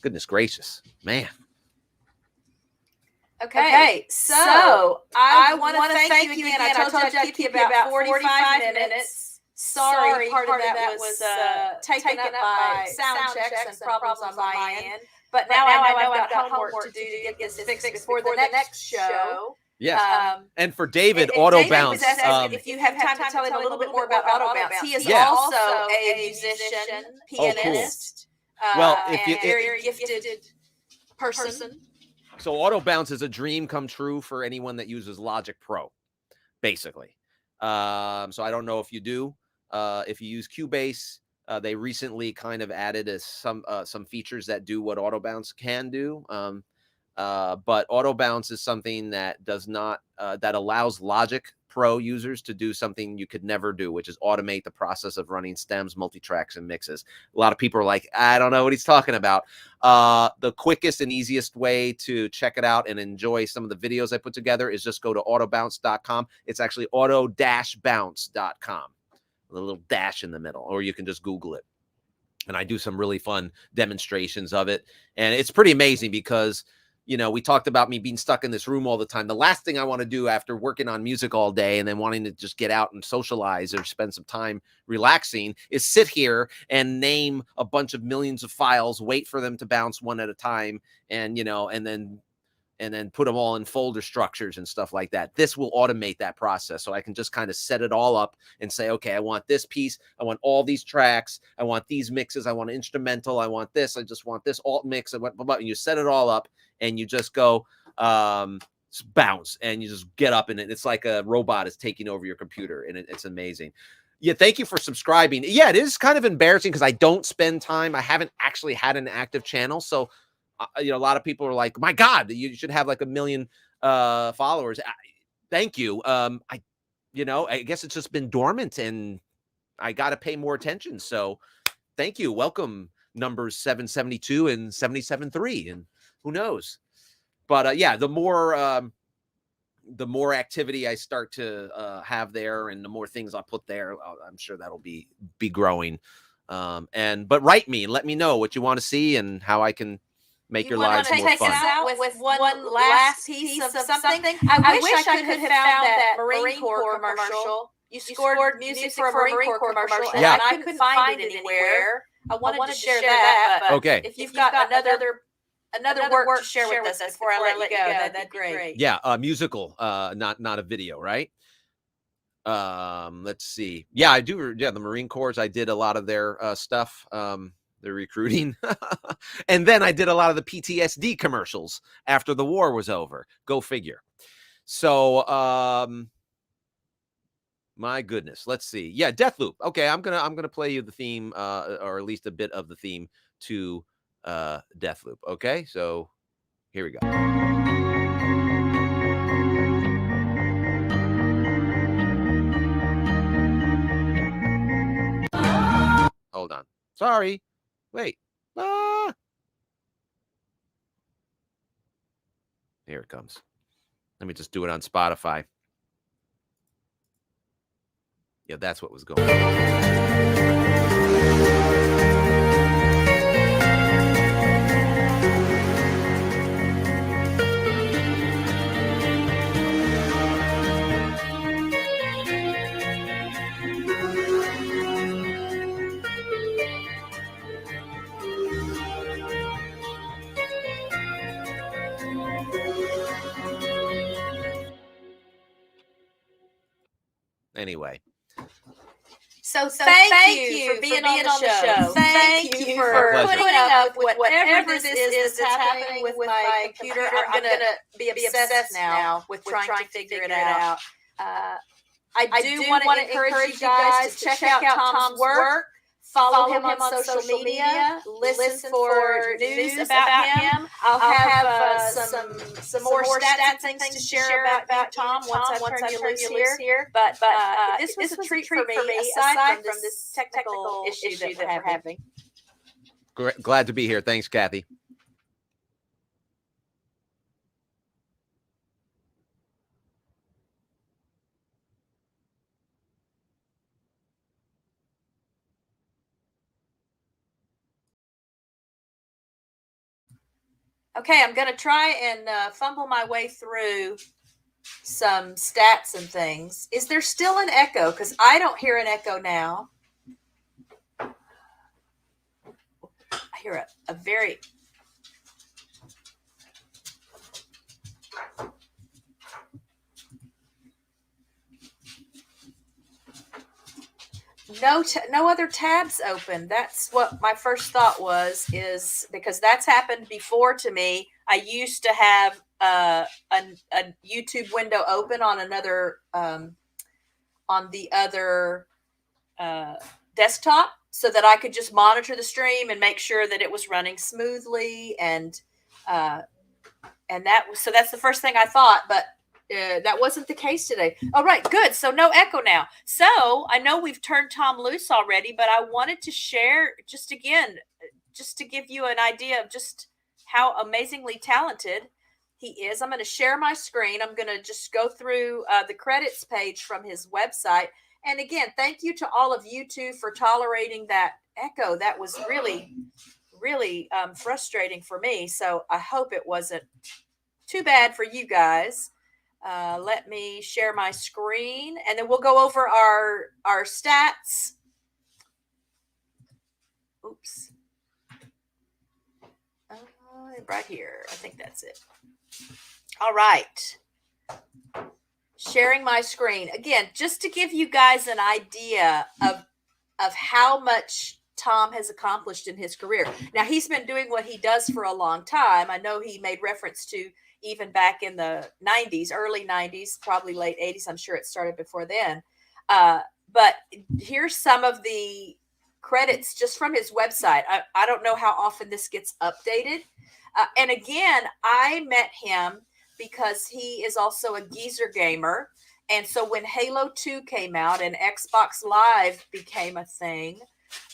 goodness gracious, man. Okay, so I want to thank you again. I told you I'd keep you about 45 minutes. Sorry, part of that was taken up by sound checks and problems on my end. But now I know I've got homework to do to get this fixed before the next show. Yeah. And for David, Auto Bounce. If you have time to tell him a little bit more about Auto Bounce, he is also a musician, pianist. Well, very gifted person. So Auto Bounce is a dream come true for anyone that uses Logic Pro, basically. So I don't know if you do. If you use Cubase, they recently kind of added some features that do what Auto Bounce can do. But Auto Bounce is something that does not that allows Logic Pro users to do something you could never do, which is automate the process of running stems, multitracks, and mixes. A lot of people are like, I don't know what he's talking about. The quickest and easiest way to check it out and enjoy some of the videos I put together is just go to autobounce.com. It's actually auto-bounce.com. A little dash in the middle, or you can just Google it. And I do some really fun demonstrations of it. And it's pretty amazing because, you know, we talked about me being stuck in this room all the time. The last thing I want to do after working on music all day and then wanting to just get out and socialize or spend some time relaxing is sit here and name a bunch of millions of files, wait for them to bounce one at a time, and, you know, and then put them all in folder structures and stuff like that. This will automate that process. So I can just kind of set it all up and say, okay, I want this piece. I want all these tracks. I want these mixes. I want an instrumental. I want this. I just want this alt mix. And you set it all up and you just go bounce and you just get up in it. It's like a robot is taking over your computer, and it's amazing. Yeah, thank you for subscribing. Yeah, it is kind of embarrassing because I don't spend time. I haven't actually had an active channel. So you know, a lot of people are like, my God, you should have like 1 million followers. Thank you. You know, I guess it's just been dormant and I got to pay more attention. So thank you. Welcome numbers 772 and 77.3 and who knows. But yeah, the more activity I start to have there and the more things I put there, I'm sure that'll be growing. But write me and let me know what you want to see and how I can make your lives more fun. Take us out with one last piece of something. I wish I could have found that Marine Corps commercial. You scored music for a Marine Corps commercial, and I couldn't find it anywhere. I wanted to share that, but okay. If you've got another work to share with us before I let you go, that'd be great. Yeah, musical, not a video, right? Let's see. Yeah, I do. Yeah, the Marine Corps, I did a lot of their stuff, the recruiting. And then I did a lot of the PTSD commercials after the war was over. Go figure. So, my goodness. Let's see. Yeah, Deathloop. Okay, I'm gonna play you the theme, or at least a bit of the theme to Deathloop. Okay, so here we go. Hold on. Sorry. Wait. Here it comes. Let me just do it on Spotify. Yeah, that's what was going on. Anyway. So thank you for being on the show. Thank you for putting up with whatever this is that's happening with my computer. I'm going to be obsessed now with trying to figure it out. I do want to encourage you guys to check out Tom's work. Follow him on social media. Listen for news about him. I'll have some more stats and things to share about Tom once I turn you loose here. But this was a treat for me, aside from this technical issue that we're having. Glad to be here. Thanks, Kathy. Okay, I'm going to try and fumble my way through some stats and things. Is there still an echo? Because I don't hear an echo now. I hear a very... No other tabs open. That's what my first thought was, is because that's happened before to me. I used to have a YouTube window open on another on the other desktop, so that I could just monitor the stream and make sure that it was running smoothly, and that's the first thing I thought, but that wasn't the case today. All right, good. So no echo now. So I know we've turned Tom loose already, but I wanted to share just to give you an idea of just how amazingly talented he is. I'm going to share my screen. I'm going to just go through the credits page from his website. And again, thank you to all of you two for tolerating that echo. That was really, really frustrating for me. So I hope it wasn't too bad for you guys. Let me share my screen, and then we'll go over our stats. Oops. Right here. I think that's it. All right. Sharing my screen. Again, just to give you guys an idea of how much Tom has accomplished in his career. Now, he's been doing what he does for a long time. I know he made reference to even back in the 90s, early 90s, probably late 80s. I'm sure it started before then. But here's some of the credits just from his website. I don't know how often this gets updated, And again, I met him because he is also a geezer gamer. And so when Halo 2 came out and Xbox Live became a thing,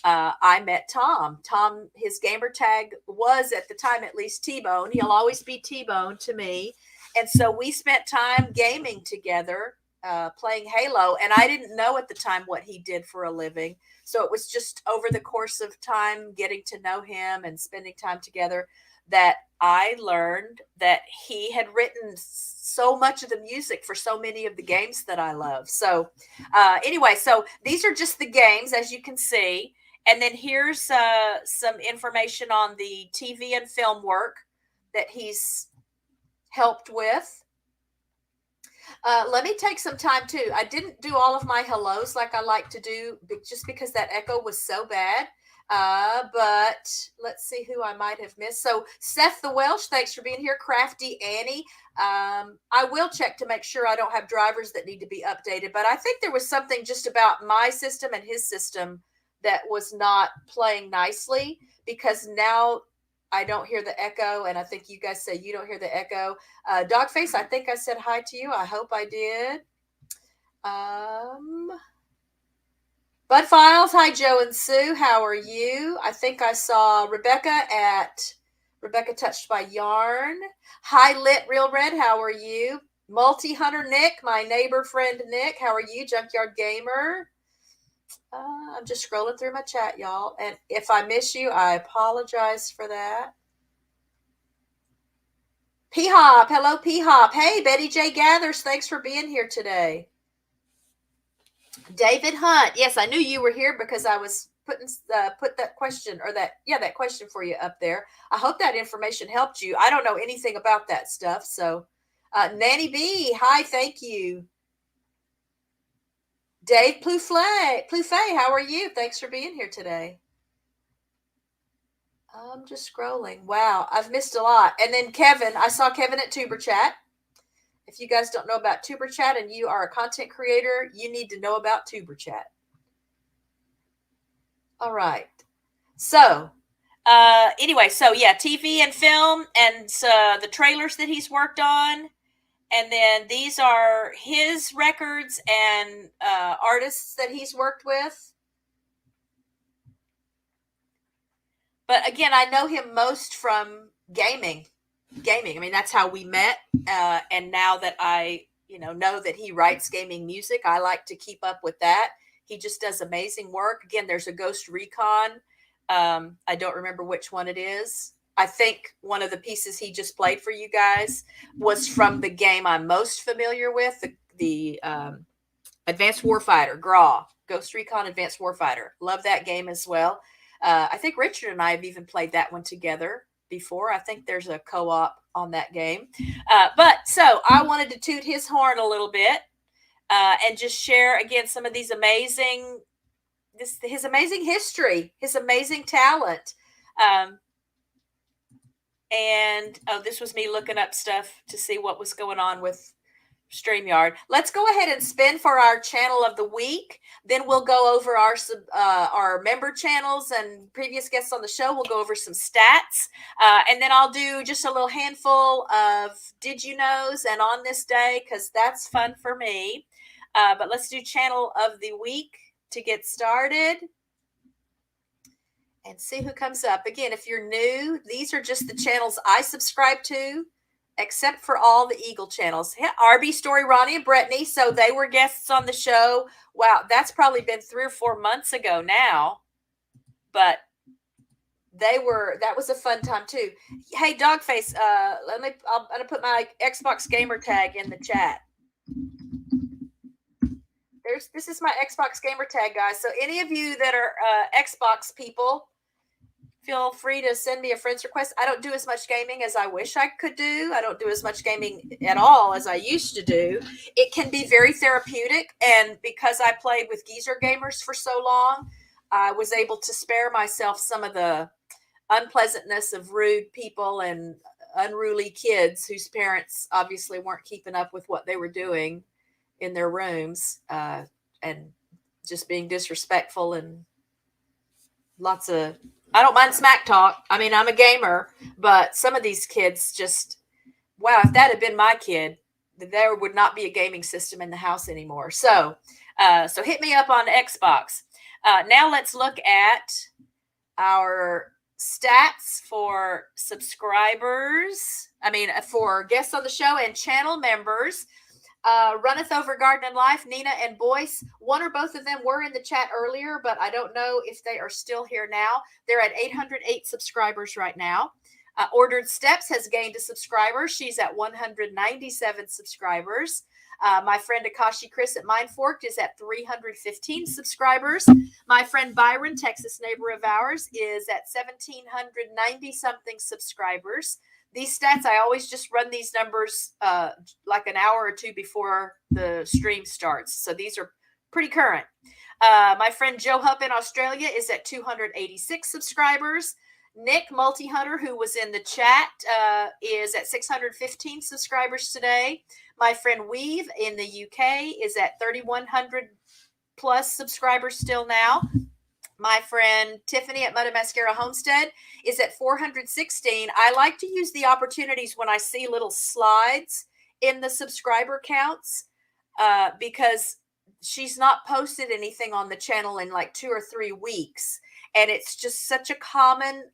I met Tom. Tom, his gamer tag was at the time at least T-Bone. He'll always be T-Bone to me. And so we spent time gaming together, playing Halo. And I didn't know at the time what he did for a living. So it was just over the course of time, getting to know him and spending time together, that I learned that he had written so much of the music for so many of the games that I love. So anyway, so these are just the games, as you can see. And then here's some information on the TV and film work that he's helped with. Let me take some time too. I didn't do all of my hellos like I like to do, just because that echo was so bad. But let's see who I might have missed. So Seth the Welsh, thanks for being here. Crafty Annie. I will check to make sure I don't have drivers that need to be updated, but I think there was something just about my system and his system that was not playing nicely, because now I don't hear the echo, and I think you guys say you don't hear the echo. Dogface, I think I said hi to you. I hope I did. Bud Files, hi Joe and Sue, how are you? I think I saw Rebecca Touched by Yarn. Hi Lit Real Red, how are you? Multi Hunter Nick, my neighbor friend Nick, how are you? Junkyard Gamer. I'm just scrolling through my chat, y'all, and if I miss you, I apologize for that. P-Hop, hello P-Hop. Hey, Betty J Gathers, thanks for being here today. David Hunt, yes, I knew you were here because I was put that question, or that question for you up there. I hope that information helped you. I don't know anything about that stuff, so Nanny B, hi, thank you. Dave Plouffe, how are you? Thanks for being here today. I'm just scrolling. Wow, I've missed a lot. And then Kevin, I saw Kevin at Tuber Chat. If you guys don't know about Tuber Chat and you are a content creator, you need to know about Tuber Chat. All right. So, anyway, so yeah, TV and film, and the trailers that he's worked on. And then these are his records and artists that he's worked with. But again, I know him most from gaming. I mean, that's how we met. And now that I, know that he writes gaming music, I like to keep up with that. He just does amazing work. Again, there's a Ghost Recon. I don't remember which one it is. I think one of the pieces he just played for you guys was from the game I'm most familiar with, the Advanced Warfighter, GRAW, Ghost Recon Advanced Warfighter. Love that game as well. I think Richard and I have even played that one together before. I think there's a co-op on that game. But so I wanted to toot his horn a little bit and just share again some of these his amazing history, his amazing talent. And this was me looking up stuff to see what was going on with StreamYard. Let's go ahead and spin for our channel of the week. Then we'll go over our member channels and previous guests on the show. We'll go over some stats. And then I'll do just a little handful of Did You Knows and On This Day, because that's fun for me. But let's do channel of the week to get started. And see who comes up. Again, if you're new, these are just the channels I subscribe to, except for all the Eagle channels. RB Story, Ronnie and Brittany, so they were guests on the show. Wow, that's probably been 3 or 4 months ago now. But that was a fun time too. Hey, Dogface, I'm gonna put my Xbox gamer tag in the chat. This is my Xbox gamer tag, guys. So any of you that are Xbox people, feel free to send me a friend's request. I don't do as much gaming as I wish I could do. I don't do as much gaming at all as I used to do. It can be very therapeutic. And because I played with geezer gamers for so long, I was able to spare myself some of the unpleasantness of rude people and unruly kids whose parents obviously weren't keeping up with what they were doing in their rooms, and just being disrespectful and lots of I don't mind smack talk. I mean, I'm a gamer, but some of these kids just, wow, if that had been my kid, there would not be a gaming system in the house anymore. So hit me up on Xbox. Now let's look at our stats for subscribers. I mean, for guests on the show and channel members. Runneth Over Garden and Life, Nina and Boyce. One or both of them were in the chat earlier, but I don't know if they are still here now. They're at 808 subscribers right now. Ordered Steps has gained a subscriber. She's at 197 subscribers. My friend Akashi Chris at Mindforked is at 315 subscribers. My friend Byron, Texas neighbor of ours, is at 1,790 something subscribers. These stats, I always just run these numbers like an hour or two before the stream starts. So these are pretty current. My friend Joe Hupp in Australia is at 286 subscribers. Nick Multi-Hunter, who was in the chat, is at 615 subscribers today. My friend Weave in the UK is at 3,100 plus subscribers still now. My friend Tiffany at Mudda Mascara Homestead is at 416. I like to use the opportunities when I see little slides in the subscriber counts because she's not posted anything on the channel in like 2 or 3 weeks. And it's just such a common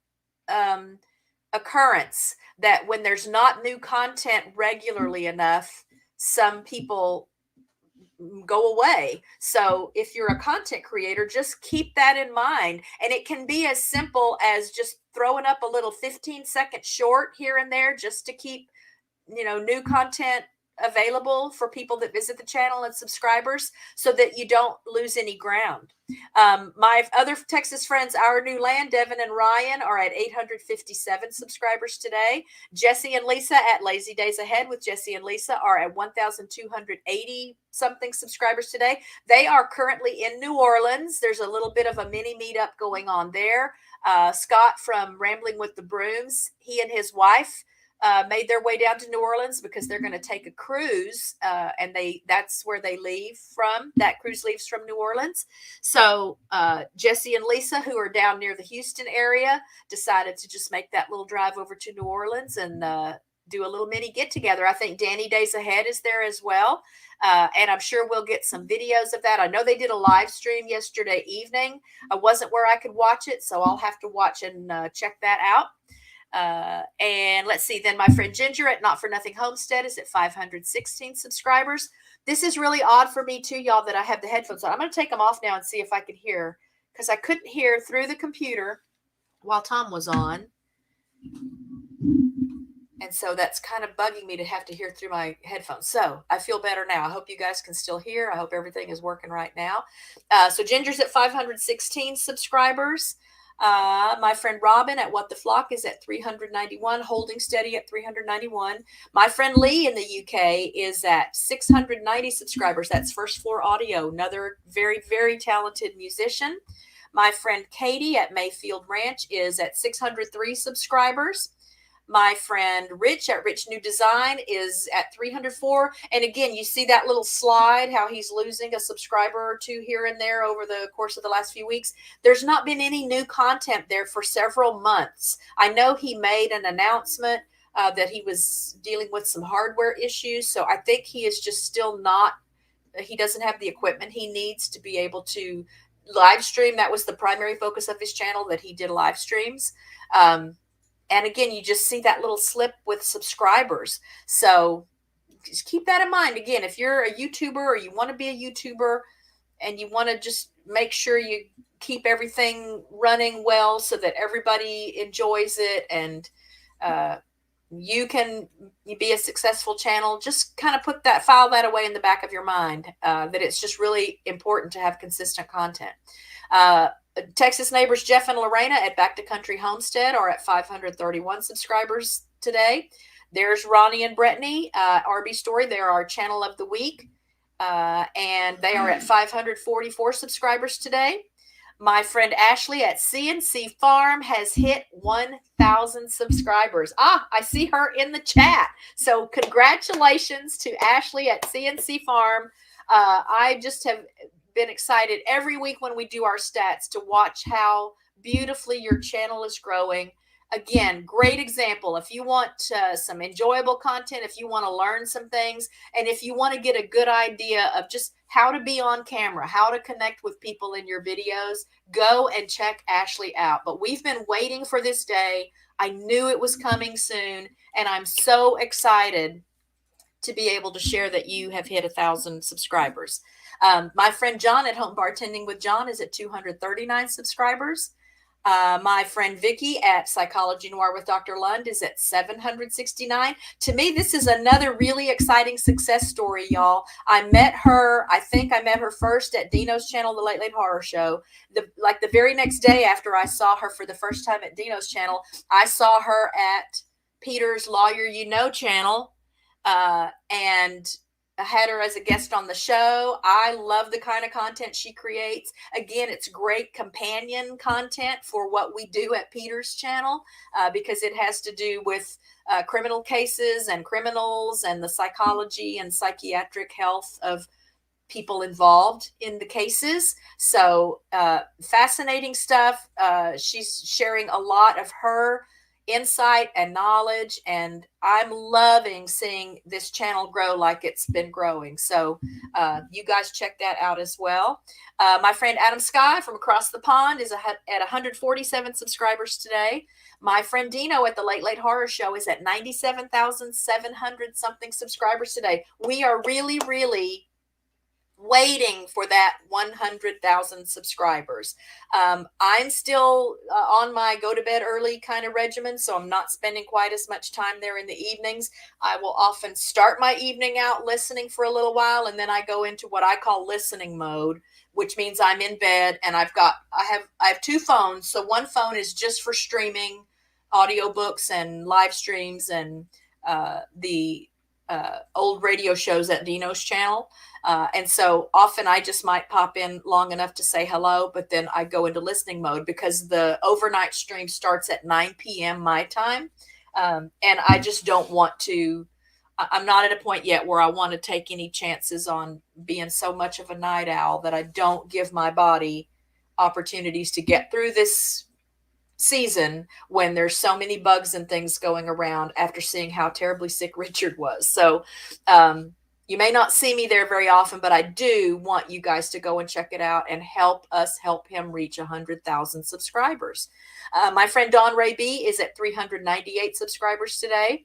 occurrence that when there's not new content regularly enough, some people go away. So if you're a content creator, just keep that in mind. And it can be as simple as just throwing up a little 15-second short here and there just to keep, new content available for people that visit the channel and subscribers so that you don't lose any ground. My other Texas friends, Our New Land, Devin and Ryan, are at 857 subscribers today. Jesse and Lisa at Lazy Days Ahead with Jesse and Lisa are at 1,280 something subscribers today. They are currently in New Orleans. There's a little bit of a mini meetup going on there. Scott from Rambling with the Brooms, he and his wife made their way down to New Orleans because they're going to take a cruise, and that's where they leave from. That cruise leaves from New Orleans. So Jesse and Lisa, who are down near the Houston area, decided to just make that little drive over to New Orleans and do a little mini get together. I think Danny Days Ahead is there as well. And I'm sure we'll get some videos of that. I know they did a live stream yesterday evening. I wasn't where I could watch it, so I'll have to watch and check that out. And let's see, then my friend Ginger at Not For Nothing Homestead is at 516 subscribers. This is really odd for me too, y'all, that I have the headphones on. I'm going to take them off now and see if I can hear, because I couldn't hear through the computer while Tom was on. And so that's kind of bugging me to have to hear through my headphones. So I feel better now. I hope you guys can still hear. I hope everything is working right now. So Ginger's at 516 subscribers. My friend Robin at What the Flock is at 391, holding steady at 391. My friend Lee in the UK is at 690 subscribers. That's First Floor Audio, another very, very talented musician. My friend Katie at Mayfield Ranch is at 603 subscribers. My friend Rich at Rich New Design is at 304. And again, you see that little slide, how he's losing a subscriber or two here and there over the course of the last few weeks. There's not been any new content there for several months. I know he made an announcement that he was dealing with some hardware issues. So I think he is just still not, he doesn't have the equipment he needs to be able to live stream. That was the primary focus of his channel, that he did live streams. And again, you just see that little slip with subscribers. So just keep that in mind. Again, if you're a YouTuber or you want to be a YouTuber and you want to just make sure you keep everything running well so that everybody enjoys it and you can be a successful channel, just kind of file that away in the back of your mind, that it's just really important to have consistent content. Texas neighbors Jeff and Lorena at Back to Country Homestead are at 531 subscribers today. There's Ronnie and Brittany, RB Story. They're our channel of the week, and they are at 544 subscribers today. My friend Ashley at CNC Farm has hit 1,000 subscribers. I see her in the chat. So congratulations to Ashley at CNC Farm. I just have been excited every week when we do our stats to watch how beautifully your channel is growing. Again, great example. If you want some enjoyable content, if you want to learn some things, and if you want to get a good idea of just how to be on camera, how to connect with people in your videos, go and check Ashley out. But we've been waiting for this day. I knew it was coming soon, and I'm so excited to be able to share that you have hit 1,000 subscribers. My friend John at Home Bartending with John is at 239 subscribers. My friend Vicky at Psychology Noir with Dr. Lund is at 769. To me, this is another really exciting success story, y'all. I think I met her first at Dino's channel, The Late Late Horror Show. The very next day after I saw her for the first time at Dino's channel, I saw her at Peter's Lawyer You Know channel, and I had her as a guest on the show. I love the kind of content she creates. Again, it's great companion content for what we do at Peter's channel, because it has to do with criminal cases and criminals and the psychology and psychiatric health of people involved in the cases. So fascinating stuff. She's sharing a lot of her insight and knowledge, and I'm loving seeing this channel grow like it's been growing. So you guys check that out as well. My friend Adam Sky from across the pond is at 147 subscribers today. My friend Dino at the Late Late Horror Show is at 97,700 something subscribers today. We are really, really waiting for that 100,000 subscribers. I'm still on my go to bed early kind of regimen, so I'm not spending quite as much time there in the evenings. I will often start my evening out listening for a little while, and then I go into what I call listening mode, which means I'm in bed and I have two phones. So one phone is just for streaming audiobooks and live streams and the old radio shows at Dino's channel. And so often I just might pop in long enough to say hello, but then I go into listening mode because the overnight stream starts at 9 p.m. my time. And I just don't want to, I'm not at a point yet where I want to take any chances on being so much of a night owl that I don't give my body opportunities to get through this season when there's so many bugs and things going around after seeing how terribly sick Richard was. So, you may not see me there very often, but I do want you guys to go and check it out and help us help him reach 100,000 subscribers. My friend Dawn Ray B is at 398 subscribers today.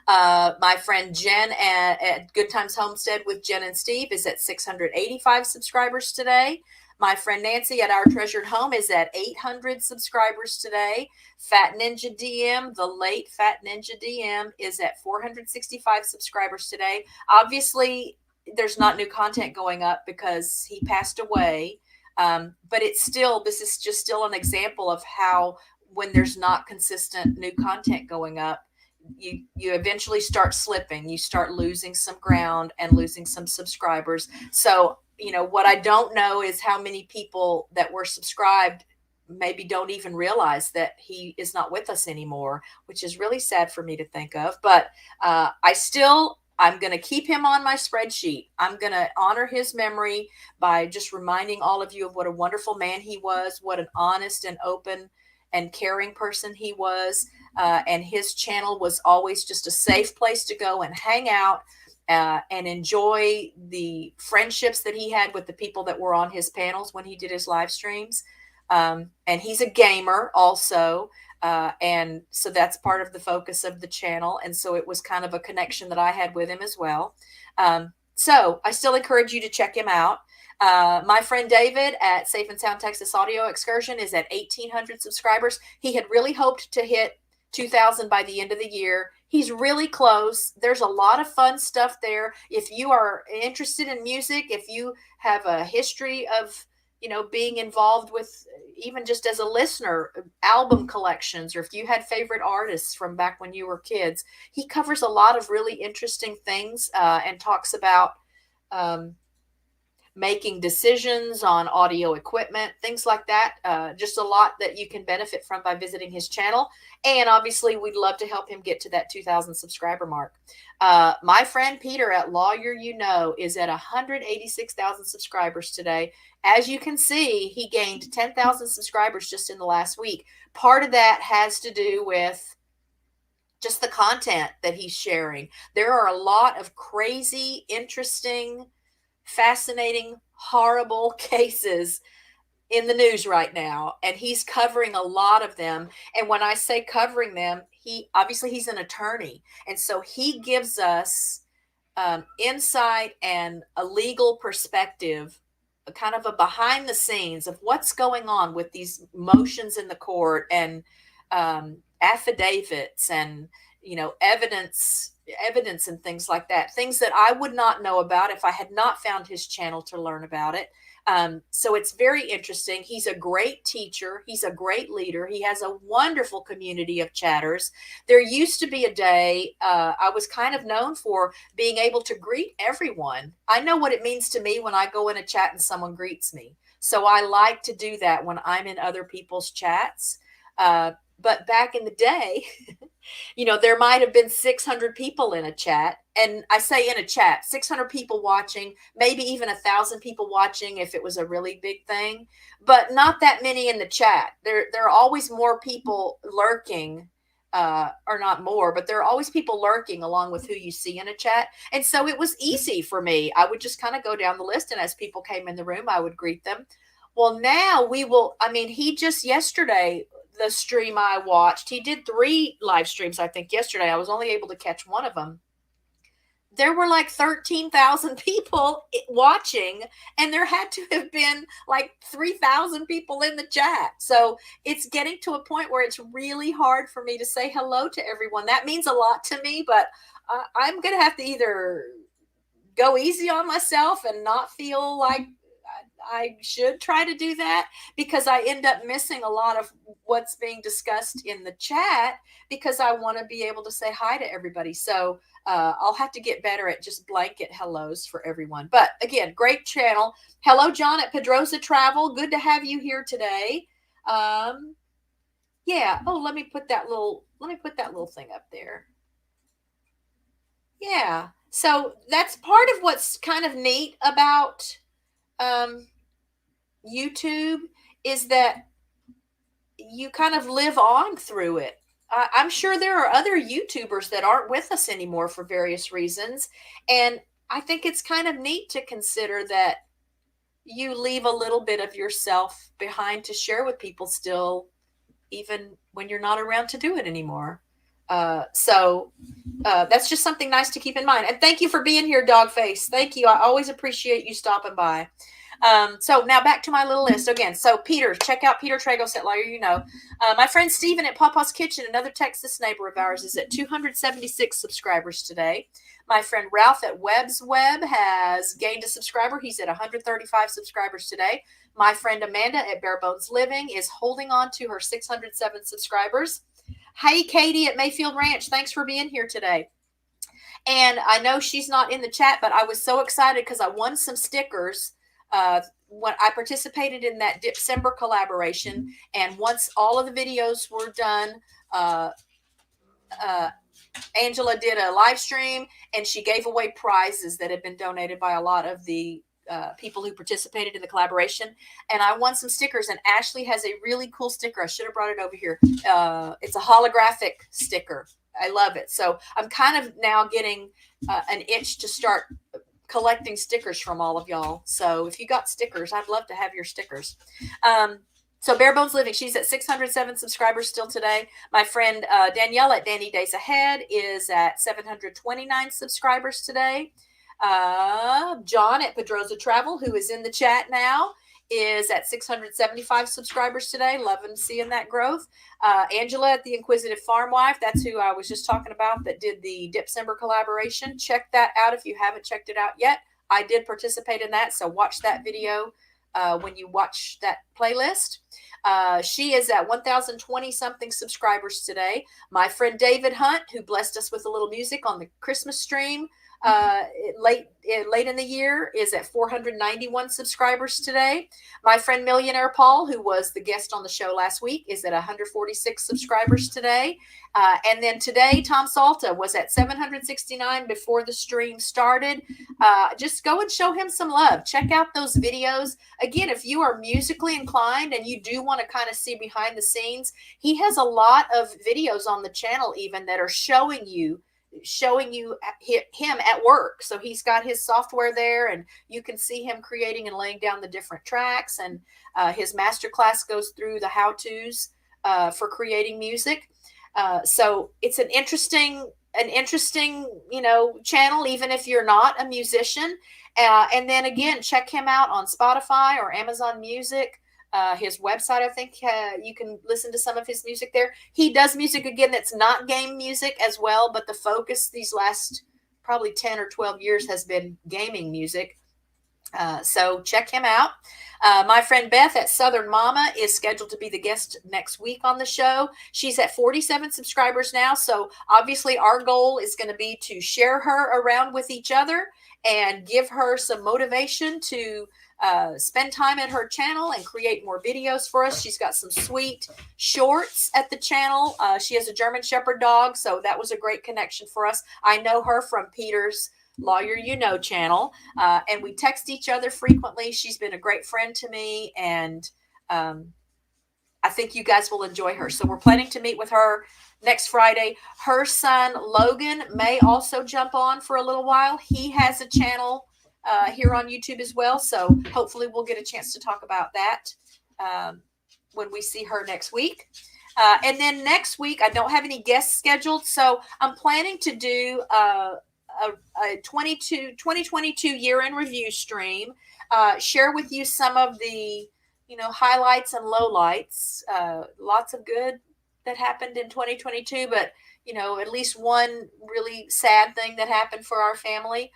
My friend Jen at Good Times Homestead with Jen and Steve is at 685 subscribers today. My friend Nancy at Our Treasured Home is at 800 subscribers today. Fat Ninja DM, the late Fat Ninja DM, is at 465 subscribers today. Obviously, there's not new content going up because he passed away. But this is just still an example of how when there's not consistent new content going up, you eventually start slipping. You start losing some ground and losing some subscribers. So, what I don't know is how many people that were subscribed maybe don't even realize that he is not with us anymore, which is really sad for me to think of. But I'm going to keep him on my spreadsheet. I'm going to honor his memory by just reminding all of you of what a wonderful man he was, what an honest and open and caring person he was. And his channel was always just a safe place to go and hang out and enjoy the friendships that he had with the people that were on his panels when he did his live streams. And he's a gamer also. And so that's part of the focus of the channel. And so it was kind of a connection that I had with him as well. So I still encourage you to check him out. My friend David at Safe and Sound Texas Audio Excursion is at 1,800 subscribers. He had really hoped to hit 2,000 by the end of the year. He's really close. There's a lot of fun stuff there. If you are interested in music, if you have a history of, being involved with, even just as a listener, album collections, or if you had favorite artists from back when you were kids, he covers a lot of really interesting things and talks about making decisions on audio equipment, things like that. Just a lot that you can benefit from by visiting his channel. And obviously, we'd love to help him get to that 2,000 subscriber mark. My friend Peter at Lawyer You Know is at 186,000 subscribers today. As you can see, he gained 10,000 subscribers just in the last week. Part of that has to do with just the content that he's sharing. There are a lot of crazy, interesting, fascinating, horrible cases in the news right now, and he's covering a lot of them. And when I say covering them, he's an attorney, and so he gives us insight and a legal perspective, a kind of a behind the scenes of what's going on with these motions in the court and affidavits and evidence and things like that, things that I would not know about if I had not found his channel to learn about it. So it's very interesting. He's a great teacher. He's a great leader. He has a wonderful community of chatters. There used to be a day I was kind of known for being able to greet everyone. I know what it means to me when I go in a chat and someone greets me. So I like to do that when I'm in other people's chats. But back in the day, there might have been 600 people in a chat. And I say in a chat, 600 people watching, maybe even 1,000 people watching if it was a really big thing, but not that many in the chat. There are always more people lurking, or not more, but there are always people lurking along with who you see in a chat. And so it was easy for me. I would just kind of go down the list, and as people came in the room, I would greet them. Well, now he just yesterday, the stream I watched, he did 3 live streams, I think, yesterday. I was only able to catch one of them. There were like 13,000 people watching, and there had to have been like 3,000 people in the chat. So it's getting to a point where it's really hard for me to say hello to everyone. That means a lot to me, but I'm going to have to either go easy on myself and not feel like I should try to do that, because I end up missing a lot of what's being discussed in the chat because I want to be able to say hi to everybody. So I'll have to get better at just blanket hellos for everyone. But again, great channel. Hello, John at Pedrosa Travel. Good to have you here today. Yeah. Oh, let me put that little thing up there. Yeah. So that's part of what's kind of neat about YouTube, is that you kind of live on through it. I'm sure there are other YouTubers that aren't with us anymore for various reasons. And I think it's kind of neat to consider that you leave a little bit of yourself behind to share with people still, even when you're not around to do it anymore. So that's just something nice to keep in mind. And thank you for being here, Dogface. Thank you. I always appreciate you stopping by. So now back to my little list again. So Peter, check out Peter Tragos at Lawyer You Know. My friend Steven at Papa's Kitchen, another Texas neighbor of ours, is at 276 subscribers today. My friend Ralph at Webb's Web has gained a subscriber. He's at 135 subscribers today. My friend Amanda at Bare Bones Living is holding on to her 607 subscribers. Hey, Katie at Mayfield Ranch, thanks for being here today. And I know she's not in the chat, but I was so excited because I won some stickers when I participated in that December collaboration. And once all of the videos were done, Angela did a live stream, and she gave away prizes that had been donated by a lot of the people who participated in the collaboration. And I won some stickers, and Ashley has a really cool sticker. I should have brought it over here. It's a holographic sticker. I love it. So I'm kind of now getting an itch to start collecting stickers from all of y'all. So if you got stickers, I'd love to have your stickers. So Bare Bones Living, she's at 607 subscribers still today. My friend Danielle at Danny Days Ahead is at 729 subscribers today. John at Pedrosa Travel, who is in the chat now, is at 675 subscribers today. Loving seeing that growth. Angela at the Inquisitive Farm Wife, that's who I was just talking about, that did the December collaboration. Check that out if you haven't checked it out yet. I did participate in that, so watch that video when you watch that playlist. She is at 1,020 something subscribers today. My friend David Hunt, who blessed us with a little music on the Christmas stream, late in the year is at 491 subscribers today. My friend Millionaire Paul, who was the guest on the show last week, is at 146 subscribers today. And then today, Tom Salta was at 769 before the stream started. Just go and show him some love. Check out those videos. Again, if you are musically inclined and you do want to kind of see behind the scenes, he has a lot of videos on the channel even that are showing you him at work. So he's got his software there and you can see him creating and laying down the different tracks, and his masterclass goes through the how-tos for creating music. So it's an interesting, channel, even if you're not a musician. And then again, check him out on Spotify or Amazon Music. His website, I think you can listen to some of his music there. He does music, again, that's not game music as well, but the focus these last probably 10 or 12 years has been gaming music. So check him out. My friend Beth at Southern Mama is scheduled to be the guest next week on the show. She's at 47 subscribers now. So obviously our goal is going to be to share her around with each other and give her some motivation to spend time at her channel and create more videos for us. She's got some sweet shorts at the channel. She has a German Shepherd dog, so that was a great connection for us. I know her from Peter's Lawyer channel, and we text each other frequently. She's been a great friend to me, and I think you guys will enjoy her. So we're planning to meet with her next Friday. Her son Logan may also jump on for a little while. He has a channel here on YouTube as well. So hopefully we'll get a chance to talk about that when we see her next week. And then next week, I don't have any guests scheduled. So I'm planning to do a 2022 year-end review stream, share with you some of the, highlights and lowlights, lots of good that happened in 2022, but, at least one really sad thing that happened for our family.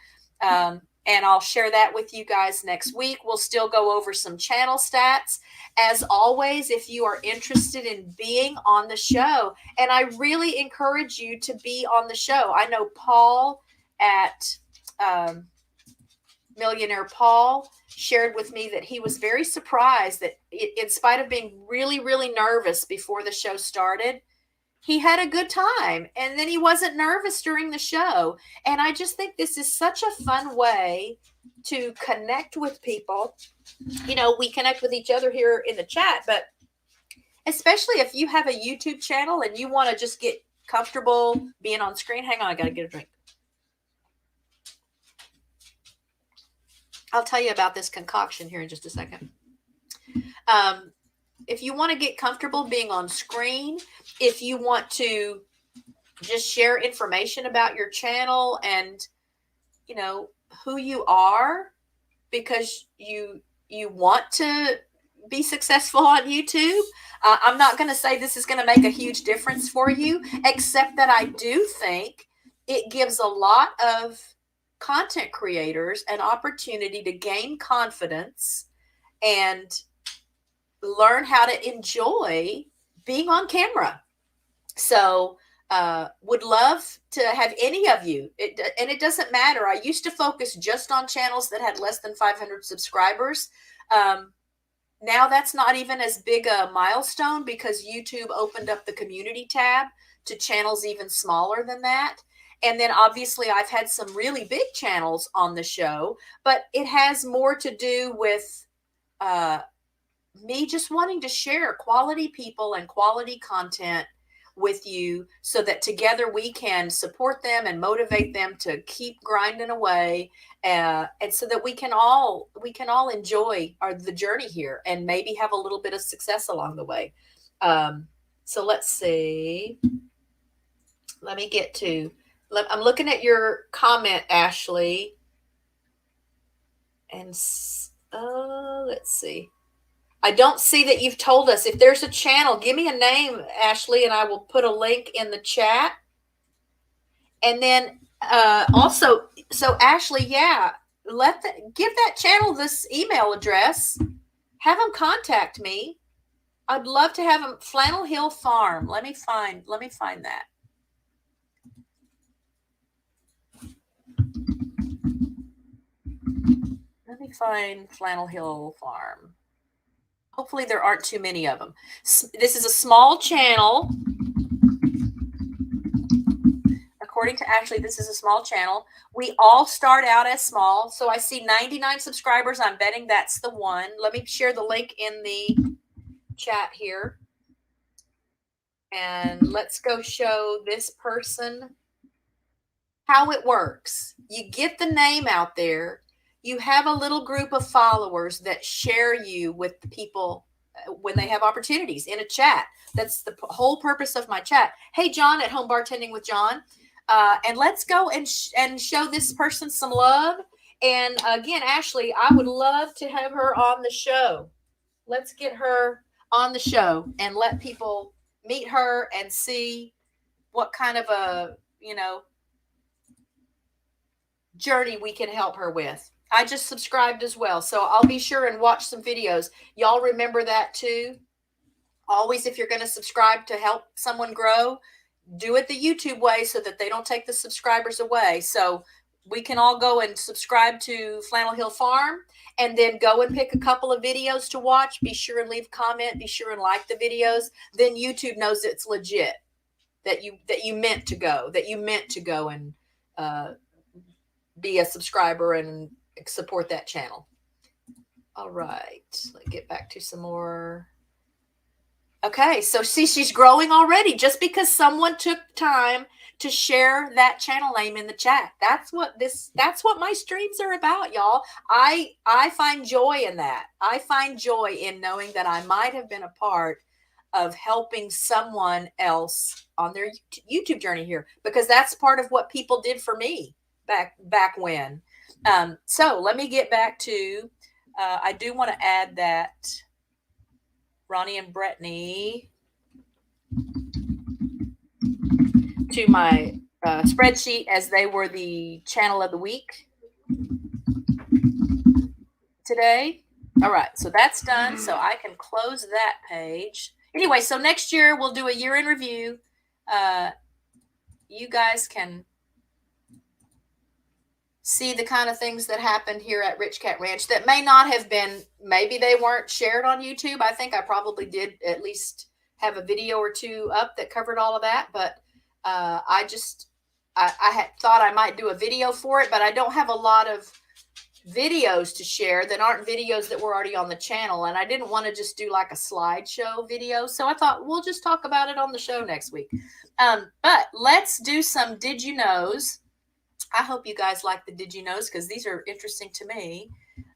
And I'll share that with you guys next week. We'll still go over some channel stats. As always, if you are interested in being on the show, and I really encourage you to be on the show. I know Paul at Millionaire Paul shared with me that he was very surprised that in spite of being really, really nervous before the show started, he had a good time, and then he wasn't nervous during the show. And I just think this is such a fun way to connect with people. We connect with each other here in the chat, but especially if you have a YouTube channel and you want to just get comfortable being on screen. Hang on, I got to get a drink. I'll tell you about this concoction here in just a second. If you want to get comfortable being on screen, if you want to just share information about your channel and, who you are, because you want to be successful on YouTube. I'm not going to say this is going to make a huge difference for you, except that I do think it gives a lot of content creators an opportunity to gain confidence and learn how to enjoy being on camera. So would love to have any of you, and it doesn't matter. I used to focus just on channels that had less than 500 subscribers. Now that's not even as big a milestone because YouTube opened up the community tab to channels even smaller than that. And then obviously I've had some really big channels on the show, but it has more to do with me just wanting to share quality people and quality content with you so that together we can support them and motivate them to keep grinding away, and so that we can all enjoy the journey here and maybe have a little bit of success along the way. So let's see. Let me get to, I'm looking at your comment, Ashley. And let's see. I don't see that you've told us. If there's a channel, give me a name, Ashley, and I will put a link in the chat. And then also, so Ashley, yeah, give that channel this email address. Have them contact me. I'd love to have them. Flannel Hill Farm. Let me find that. find Flannel Hill Farm. Hopefully there aren't too many of them. This is a small channel. According to Ashley, this is a small channel. We all start out as small. So I see 99 subscribers. I'm betting that's the one. Let me share the link in the chat here. And let's go show this person how it works. You get the name out there. You have a little group of followers that share you with the people when they have opportunities in a chat. That's the whole purpose of my chat. Hey, John at Home Bartending with John. And let's go and show this person some love. And again, Ashley, I would love to have her on the show. Let's get her on the show and let people meet her and see what kind of a, journey we can help her with. I just subscribed as well, so I'll be sure and watch some videos. Y'all remember that too. Always, if you're going to subscribe to help someone grow, do it the YouTube way so that they don't take the subscribers away. So we can all go and subscribe to Flannel Hill Farm and then go and pick a couple of videos to watch. Be sure and leave a comment. Be sure and like the videos. Then YouTube knows it's legit, that you meant to go and be a subscriber and support that channel. All right, let's get back to some more. Okay, so see, she's growing already just because someone took time to share that channel name in the chat. That's what my streams are about, y'all. I find joy in that. I find joy in knowing that I might have been a part of helping someone else on their YouTube journey here, because that's part of what people did for me back when. So let me get back to, I do want to add that Ronnie and Brittany to my spreadsheet, as they were the channel of the week today. All right, so that's done. So I can close that page. Anyway, so next year we'll do a year in review. You guys can see the kind of things that happened here at Rich Cat Ranch that may not have been, maybe they weren't shared on YouTube. I think I probably did at least have a video or two up that covered all of that. But I had thought I might do a video for it, but I don't have a lot of videos to share that aren't videos that were already on the channel. And I didn't want to just do like a slideshow video. So I thought we'll just talk about it on the show next week. But let's do some Did You Knows. I hope you guys like the Did You Knows, because these are interesting to me.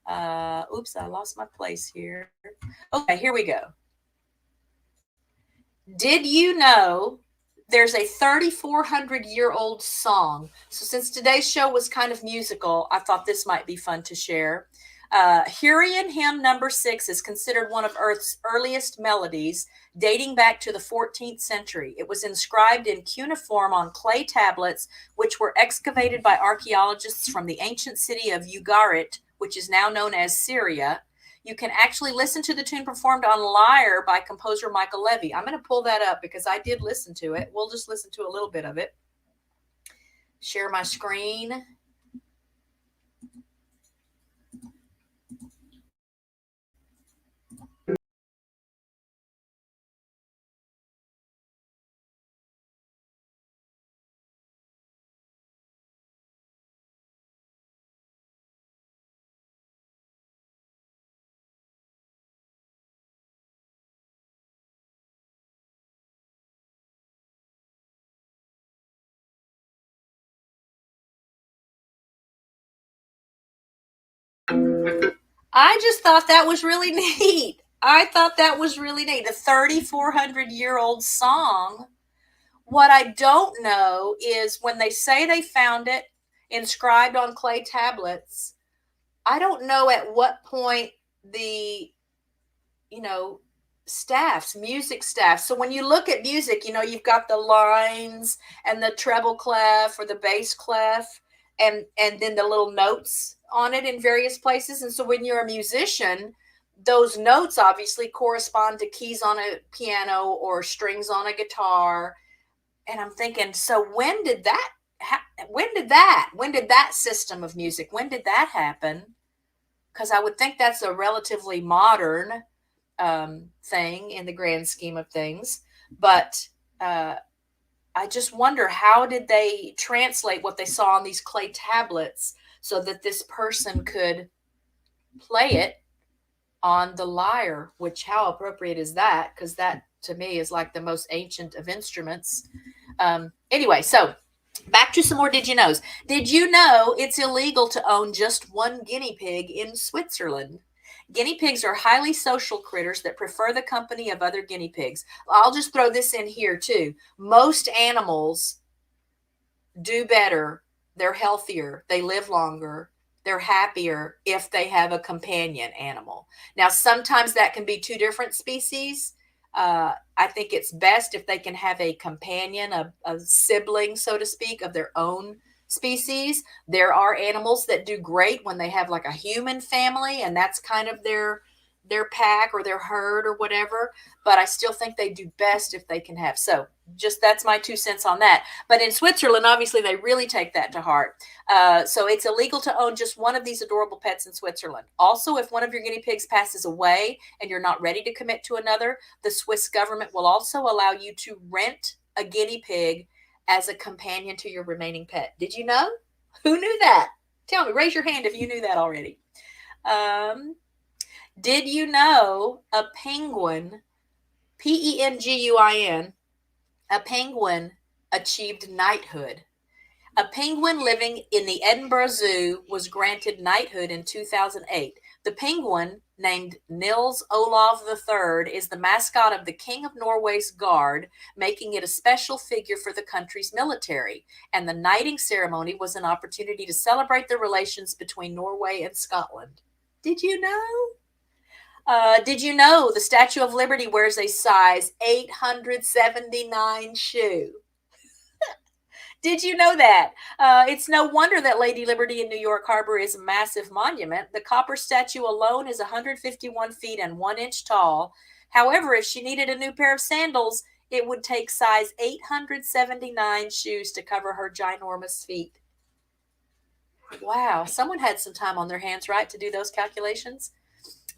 Oops, I lost my place here. Okay, here we go. Did you know there's a 3,400-year-old song? So since today's show was kind of musical, I thought this might be fun to share. Hurrian Hymn Number 6 is considered one of Earth's earliest melodies, dating back to the 14th century. It was inscribed in cuneiform on clay tablets, which were excavated by archaeologists from the ancient city of Ugarit, which is now known as Syria. You can actually listen to the tune performed on lyre by composer Michael Levy. I'm going to pull that up because I did listen to it. We'll just listen to a little bit of it. Share my screen. I just thought that was really neat. I thought that was really neat. A 3,400-year-old song. What I don't know is when they say they found it inscribed on clay tablets, I don't know at what point the, music staff. So when you look at music, you've got the lines and the treble clef or the bass clef and then the little notes on it in various places. And so when you're a musician, those notes obviously correspond to keys on a piano or strings on a guitar. And I'm thinking, so when did that system of music, when did that happen? because I would think that's a relatively modern thing in the grand scheme of things. But I just wonder, how did they translate what they saw on these clay tablets so that this person could play it on the lyre? Which, how appropriate is that? Because that, to me, is like the most ancient of instruments. Anyway, so back to some more did you knows. Did you know it's illegal to own just one guinea pig in Switzerland? Guinea pigs are highly social critters that prefer the company of other guinea pigs. I'll just throw this in here too. Most animals do better. They're healthier. They live longer. They're happier if they have a companion animal. Now, sometimes that can be two different species. I think it's best if they can have a companion, a sibling, so to speak, of their own species. There are animals that do great when they have like a human family, and that's kind of their pack or their herd or whatever. But I still think they do best if they can have. So just, that's my 2 cents on that. But in Switzerland, obviously, they really take that to heart. So it's illegal to own just one of these adorable pets in Switzerland. Also, if one of your guinea pigs passes away and you're not ready to commit to another, the Swiss government will also allow you to rent a guinea pig as a companion to your remaining pet. Did you know? Who knew that? Tell me, raise your hand if you knew that already. Did you know a penguin, Penguin, a penguin achieved knighthood? A penguin living in the Edinburgh Zoo was granted knighthood in 2008. The penguin, named Nils Olav III, is the mascot of the King of Norway's Guard, making it a special figure for the country's military. And the knighting ceremony was an opportunity to celebrate the relations between Norway and Scotland. Did you know? Did you know the Statue of Liberty wears a size 879 shoe? Did you know that? It's no wonder that Lady Liberty in New York Harbor is a massive monument. The copper statue alone is 151 feet and 1 inch tall. However, if she needed a new pair of sandals, it would take size 879 shoes to cover her ginormous feet. Wow, someone had some time on their hands, right, to do those calculations?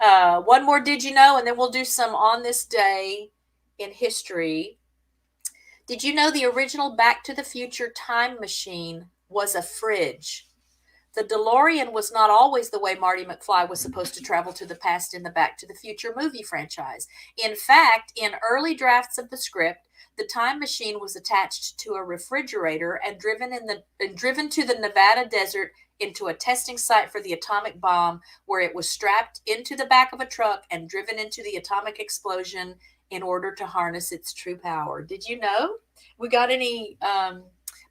One more did you know, and then we'll do some on this day in history. Did you know the original Back to the Future time machine was a fridge? The DeLorean was not always the way Marty McFly was supposed to travel to the past in the Back to the Future movie franchise. In fact, in early drafts of the script, the time machine was attached to a refrigerator and driven to the Nevada desert into a testing site for the atomic bomb, where it was strapped into the back of a truck and driven into the atomic explosion in order to harness its true power. Did you know? We got any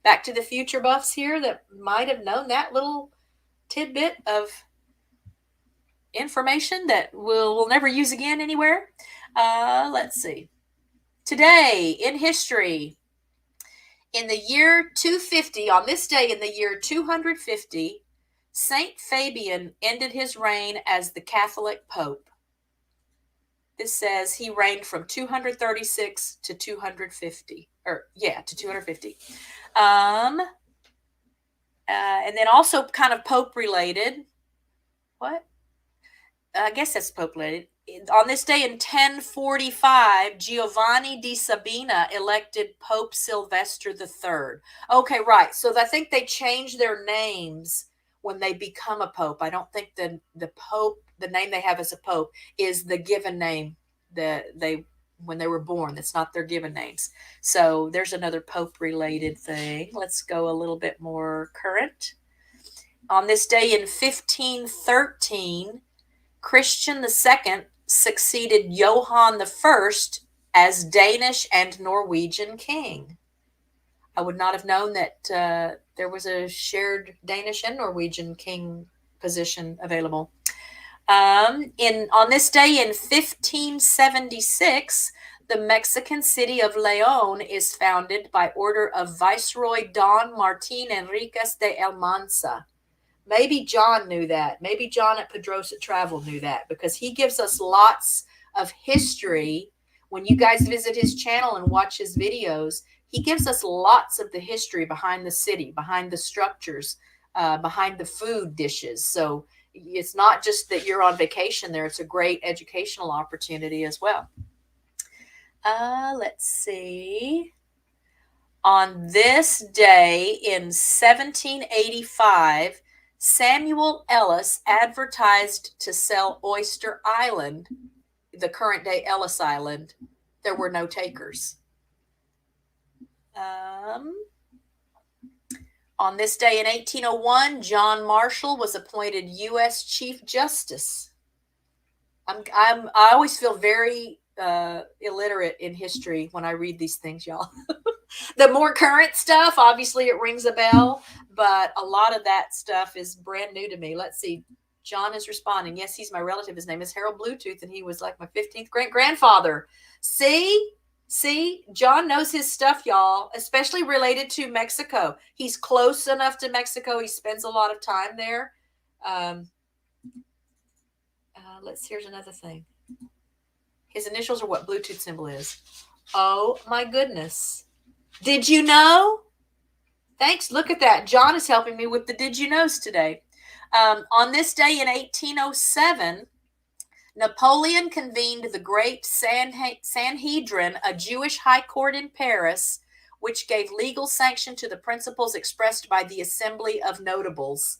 Back to the Future buffs here that might have known that little tidbit of information that we'll never use again anywhere? Let's see. Today in history, in the year 250, on this day in the year 250, Saint Fabian ended his reign as the Catholic Pope. This says he reigned from 236 to 250, to 250. And then also kind of Pope related. What? I guess that's Pope related. On this day in 1045, Giovanni di Sabina elected Pope Sylvester III. Okay, right. So I think they change their names when they become a pope. I don't think the pope, the name they have as a pope, is the given name that when they were born. That's not their given names. So there's another pope related thing. Let's go a little bit more current. On this day in 1513, Christian II succeeded Johann I as Danish and Norwegian king. I would not have known that there was a shared Danish and Norwegian king position available. On this day in 1576, the Mexican city of León is founded by order of Viceroy Don Martin Enriquez de Almanza. Maybe John knew that. Maybe John at Pedrosa Travel knew that, because he gives us lots of history. When you guys visit his channel and watch his videos, he gives us lots of the history behind the city, behind the structures, behind the food dishes. So it's not just that you're on vacation there. It's a great educational opportunity as well. Let's see. On this day in 1785, Samuel Ellis advertised to sell Oyster Island, the current day Ellis Island. There were no takers. On this day in 1801, John Marshall was appointed U.S. Chief Justice. I always feel very illiterate in history when I read these things, y'all. The more current stuff, obviously it rings a bell, but a lot of that stuff is brand new to me. Let's see. John is responding. Yes, he's my relative. His name is Harold Bluetooth, and he was like my 15th great-grandfather. See, John knows his stuff, y'all, especially related to Mexico. He's close enough to Mexico. He spends a lot of time there. Here's another thing. His initials are what Bluetooth symbol is. Oh, my goodness. Did you know? Thanks. Look at that. John is helping me with the did you knows today. On this day in 1807, Napoleon convened the Great Sanhedrin, a Jewish high court in Paris, which gave legal sanction to the principles expressed by the Assembly of Notables.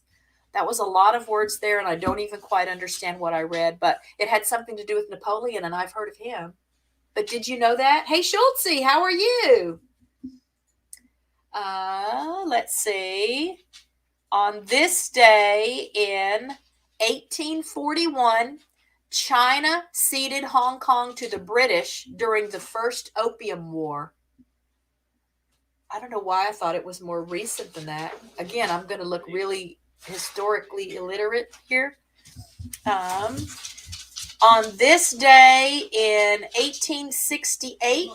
That was a lot of words there, and I don't even quite understand what I read, but it had something to do with Napoleon, and I've heard of him. But did you know that? Hey, Schultze, how are you? Let's see. On this day in 1841, China ceded Hong Kong to the British during the First Opium War. I don't know why I thought it was more recent than that. Again, I'm going to look really historically illiterate here. On this day in 1868,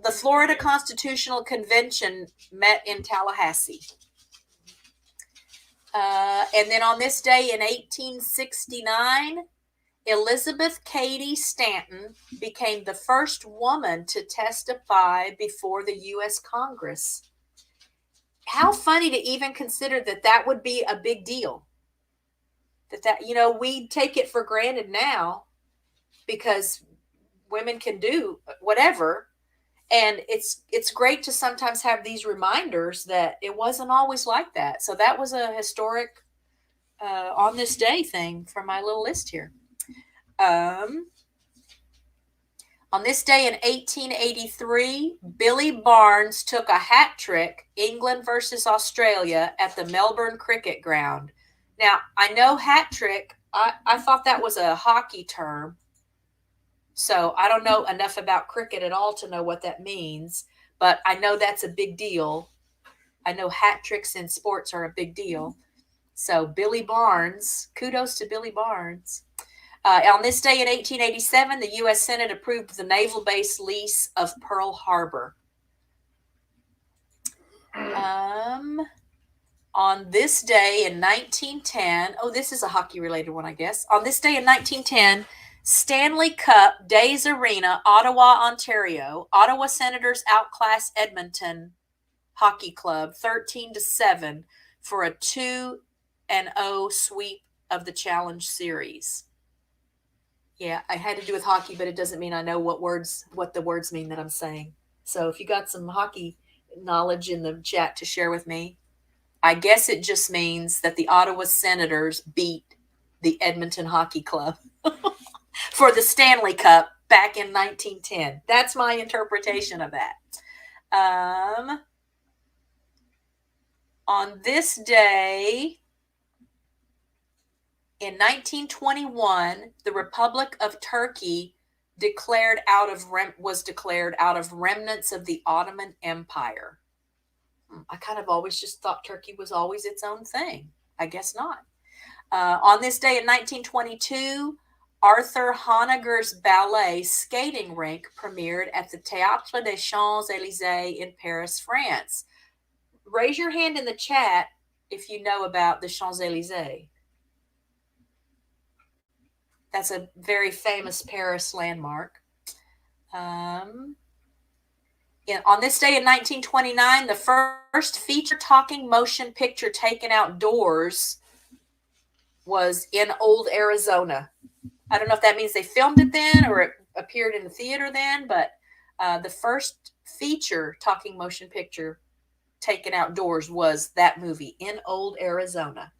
the Florida Constitutional Convention met in Tallahassee. And then on this day in 1869, Elizabeth Cady Stanton became the first woman to testify before the U.S. Congress. How funny to even consider that would be a big deal. We take it for granted now because women can do whatever. And it's great to sometimes have these reminders that it wasn't always like that. So that was a historic on this day thing for my little list here. On this day in 1883, Billy Barnes took a hat trick, England versus Australia, at the Melbourne Cricket Ground. Now, I know hat trick, I thought that was a hockey term. So I don't know enough about cricket at all to know what that means, but I know that's a big deal. I know hat tricks in sports are a big deal. So Billy Barnes, kudos to Billy Barnes. On this day in 1887, the U.S. Senate approved the naval base lease of Pearl Harbor. On this day in 1910, this is a hockey-related one, I guess. On this day in 1910, Stanley Cup, Days Arena, Ottawa, Ontario. Ottawa Senators outclass Edmonton Hockey Club 13-7 for a 2-0 sweep of the Challenge Series. Yeah, I had to do with hockey, but it doesn't mean I know what the words mean that I'm saying. So if you got some hockey knowledge in the chat to share with me, I guess it just means that the Ottawa Senators beat the Edmonton Hockey Club for the Stanley Cup back in 1910. That's my interpretation of that. On this day in 1921, the Republic of Turkey was declared out of remnants of the Ottoman Empire. I kind of always just thought Turkey was always its own thing. I guess not. On this day in 1922, Arthur Honegger's ballet skating rink premiered at the Théâtre des Champs-Élysées in Paris, France. Raise your hand in the chat if you know about the Champs-Élysées. That's a very famous Paris landmark. On this day in 1929, the first feature talking motion picture taken outdoors was in Old Arizona. I don't know if that means they filmed it then or it appeared in the theater then, but the first feature talking motion picture taken outdoors was that movie in Old Arizona.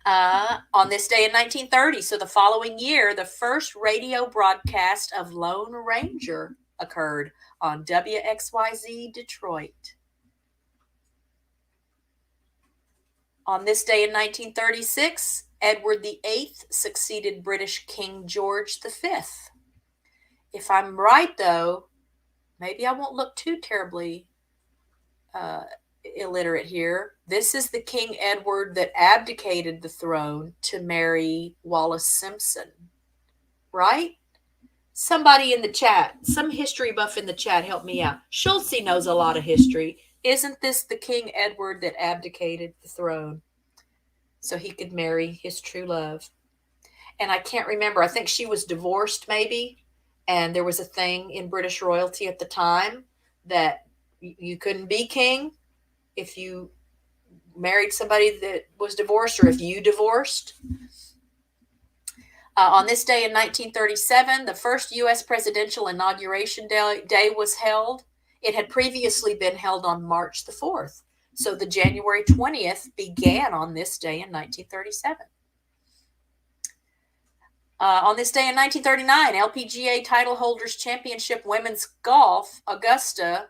On this day in 1930, so the following year, the first radio broadcast of Lone Ranger occurred on WXYZ Detroit. On this day in 1936, Edward VIII succeeded British King George V. If I'm right, though, maybe I won't look too terribly illiterate here. This is the King Edward that abdicated the throne to marry Wallis Simpson, right? Somebody in the chat, some history buff in the chat, help me out. Schultze knows a lot of history. Isn't this the King Edward that abdicated the throne so he could marry his true love? And I can't remember. I think she was divorced maybe. And there was a thing in British royalty at the time that you couldn't be king if you married somebody that was divorced or if you divorced. On this day in 1937, the first U.S. presidential inauguration day was held. It had previously been held on March the 4th. So the January 20th began on this day in 1937. On this day in 1939, LPGA title holders championship women's golf, Augusta,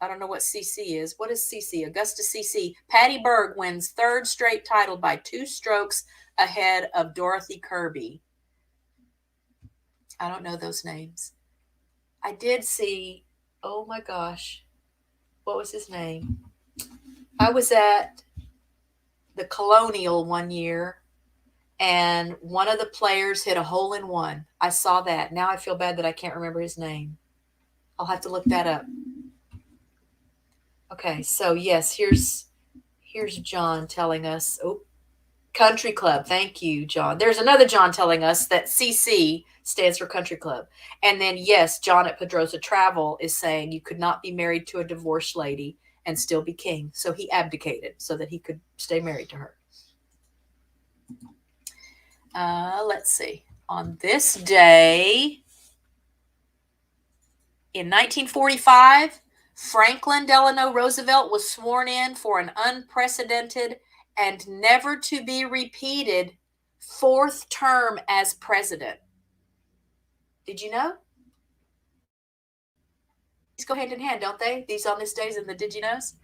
I don't know what CC is. What is CC? Augusta CC. Patty Berg wins third straight title by 2 strokes ahead of Dorothy Kirby. I don't know those names. I did see, oh my gosh, what was his name? I was at the Colonial one year, and one of the players hit a hole-in-one. I saw that. Now I feel bad that I can't remember his name. I'll have to look that up. Okay, so yes, here's John telling us. Oh, Country Club. Thank you, John. There's another John telling us that CC stands for Country Club. And then, yes, John at Pedrosa Travel is saying you could not be married to a divorced lady and still be king. So he abdicated so that he could stay married to her. Let's see. On this day, in 1945, Franklin Delano Roosevelt was sworn in for an unprecedented and never to be repeated 4th term as president. Did you know? These go hand in hand, don't they? These on this days and the did you knows?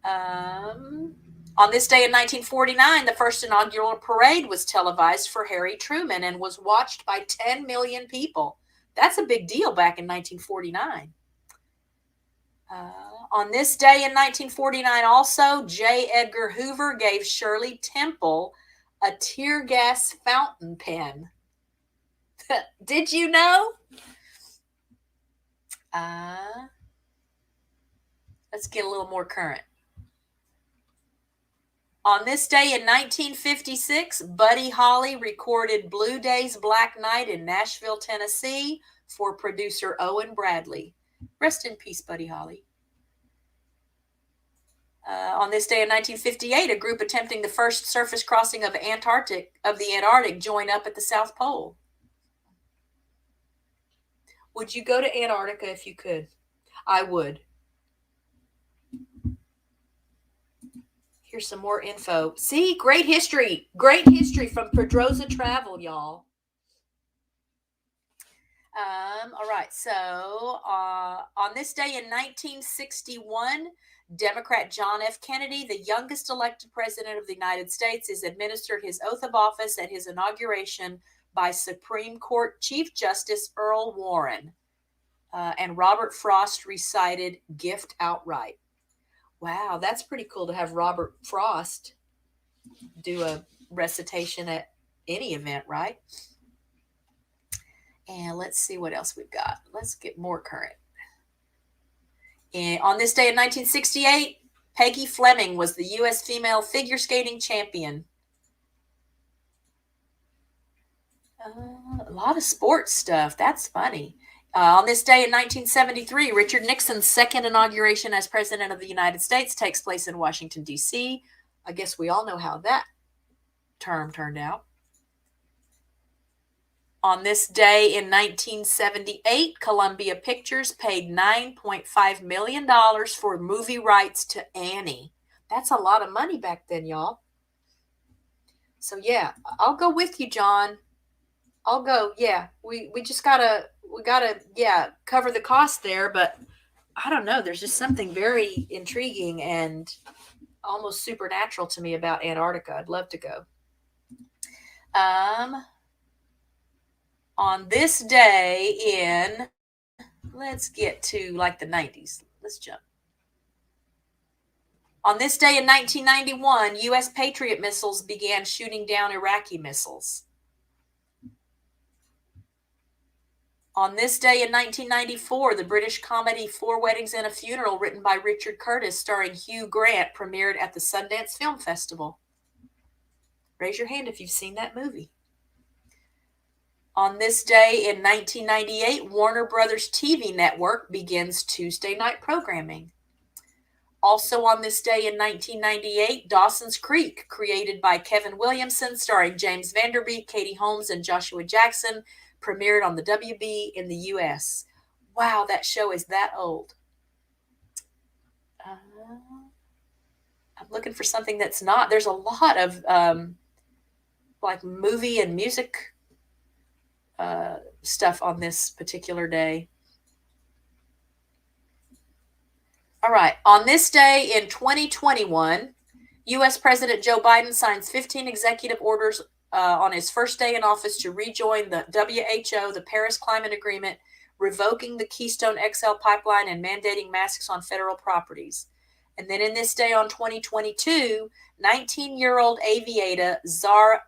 On this day in 1949, the first inaugural parade was televised for Harry Truman and was watched by 10 million people. That's a big deal back in 1949. On this day in 1949 also, J. Edgar Hoover gave Shirley Temple a tear gas fountain pen. Did you know? Let's get a little more current. On this day in 1956, Buddy Holly recorded Blue Day's Black Night in Nashville, Tennessee for producer Owen Bradley. Rest in peace, Buddy Holly. On this day in 1958, a group attempting the first surface crossing of the Antarctic joined up at the South Pole. Would you go to Antarctica if you could? I would. Here's some more info. See, great history. Great history from Pedrosa Travel, y'all. All right, so on this day in 1961, Democrat John F. Kennedy, the youngest elected president of the United States, is administered his oath of office at his inauguration by Supreme Court Chief Justice Earl Warren. And Robert Frost recited Gift Outright. Wow, that's pretty cool to have Robert Frost do a recitation at any event, right? And let's see what else we've got. Let's get more current. And on this day in 1968, Peggy Fleming was the U.S. female figure skating champion. A lot of sports stuff. That's funny. On this day in 1973, Richard Nixon's second inauguration as President of the United States takes place in Washington, D.C. I guess we all know how that term turned out. On this day in 1978, Columbia Pictures paid $9.5 million for movie rights to Annie. That's a lot of money back then, y'all. So yeah, I'll go with you, John. I'll go. Yeah, we just gotta cover the cost there, but I don't know. There's just something very intriguing and almost supernatural to me about Antarctica. I'd love to go. On this day in, let's get to like the 90s. Let's jump. On this day in 1991, U.S. Patriot missiles began shooting down Iraqi missiles. On this day in 1994, the British comedy 4 Weddings and a Funeral, written by Richard Curtis, starring Hugh Grant, premiered at the Sundance Film Festival. Raise your hand if you've seen that movie. On this day in 1998, Warner Brothers TV network begins Tuesday night programming. Also on this day in 1998, Dawson's Creek, created by Kevin Williamson, starring James Vanderbeek, Katie Holmes, and Joshua Jackson, premiered on the WB in the U.S. Wow, that show is that old. I'm looking for something that's not. There's a lot of like movie and music stuff on this particular day. All right. On this day in 2021, U.S. President Joe Biden signs 15 executive orders on his first day in office to rejoin the WHO, the Paris Climate Agreement, revoking the Keystone XL pipeline and mandating masks on federal properties. And then in this day on 2022, 19-year-old aviator Zara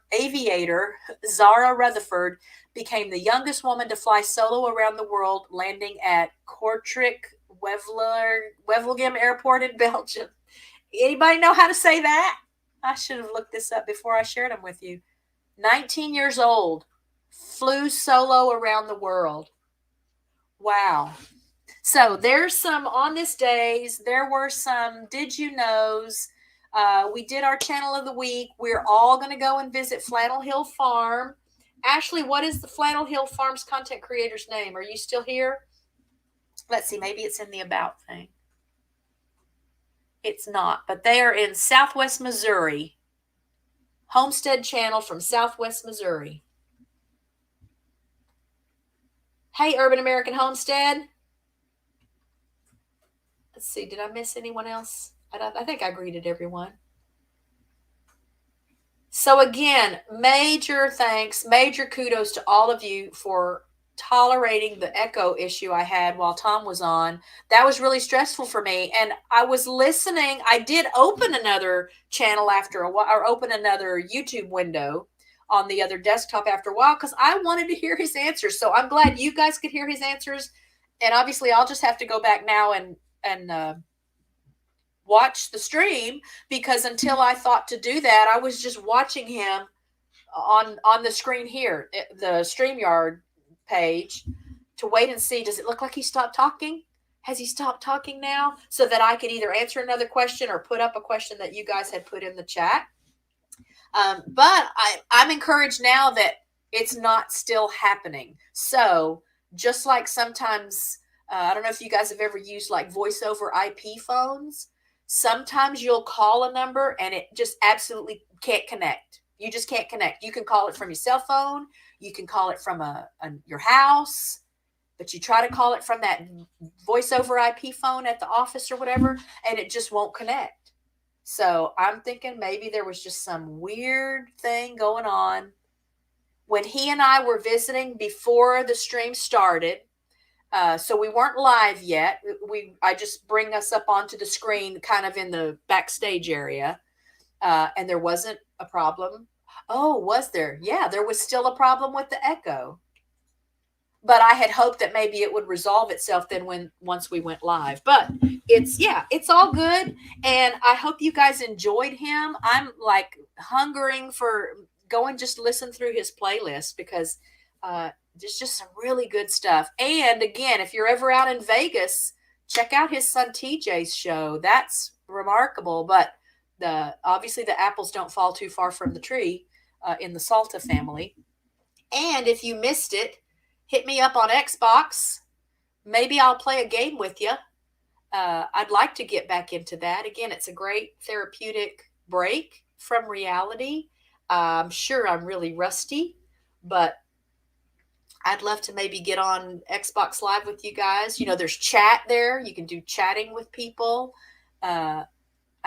Rutherford became the youngest woman to fly solo around the world, landing at Kortrijk Wevelgem Airport in Belgium. Anybody know how to say that? I should have looked this up before I shared them with you. 19 years old, flew solo around the world. Wow. So there's some on this days. There were some did you knows. We did our channel of the week. We're all going to go and visit Flannel Hill Farm. Ashley, what is the Flannel Hill Farm's content creator's name? Are you still here? Let's see. Maybe it's in the about thing. It's not, but they are in Southwest Missouri. Homestead channel from Southwest Missouri. Hey, Urban American Homestead. Let's see. Did I miss anyone else? I think I greeted everyone. So again, major thanks, major kudos to all of you for tolerating the echo issue I had while Tom was on. That was really stressful for me. And I was listening. I did open another channel after a while, or open another YouTube window on the other desktop after a while, because I wanted to hear his answers. So I'm glad you guys could hear his answers. And obviously I'll just have to go back now and watch the stream, because until I thought to do that, I was just watching him on the screen here, the StreamYard page, to wait and see, does it look like he stopped talking? Has he stopped talking now? So that I could either answer another question or put up a question that you guys had put in the chat. But I'm encouraged now that it's not still happening. So just like sometimes, I don't know if you guys have ever used like voice over IP phones. Sometimes you'll call a number and it just absolutely can't connect. You just can't connect. You can call it from your cell phone. You can call it from your house, but you try to call it from that voice over IP phone at the office or whatever, and it just won't connect. So I'm thinking maybe there was just some weird thing going on. When he and I were visiting before the stream started, so we weren't live yet. I just bring us up onto the screen kind of in the backstage area, and there wasn't a problem. Oh, was there? Yeah, there was still a problem with the echo. But I had hoped that maybe it would resolve itself then once we went live. But it's all good. And I hope you guys enjoyed him. I'm like hungering for go and just listen through his playlist, because just some really good stuff. And again, if you're ever out in Vegas, check out his son TJ's show. That's remarkable. But obviously the apples don't fall too far from the tree in the Salta family. And if you missed it, hit me up on Xbox. Maybe I'll play a game with you. I'd like to get back into that. Again, it's a great therapeutic break from reality. I'm sure I'm really rusty, but I'd love to maybe get on Xbox Live with you guys. You know, there's chat there. You can do chatting with people. I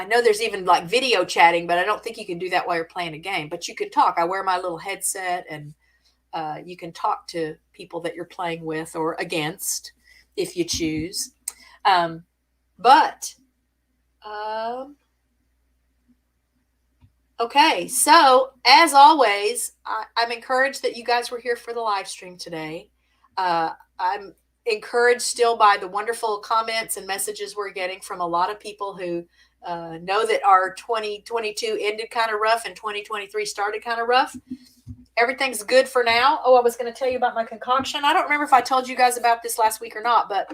know there's even like video chatting, but I don't think you can do that while you're playing a game. But you can talk. I wear my little headset, and you can talk to people that you're playing with or against if you choose. Okay, so as always, I'm encouraged that you guys were here for the live stream today. I'm encouraged still by the wonderful comments and messages we're getting from a lot of people who know that our 2022 ended kind of rough and 2023 started kind of rough. Everything's good for now. Oh, I was going to tell you about my concoction. I don't remember if I told you guys about this last week or not, but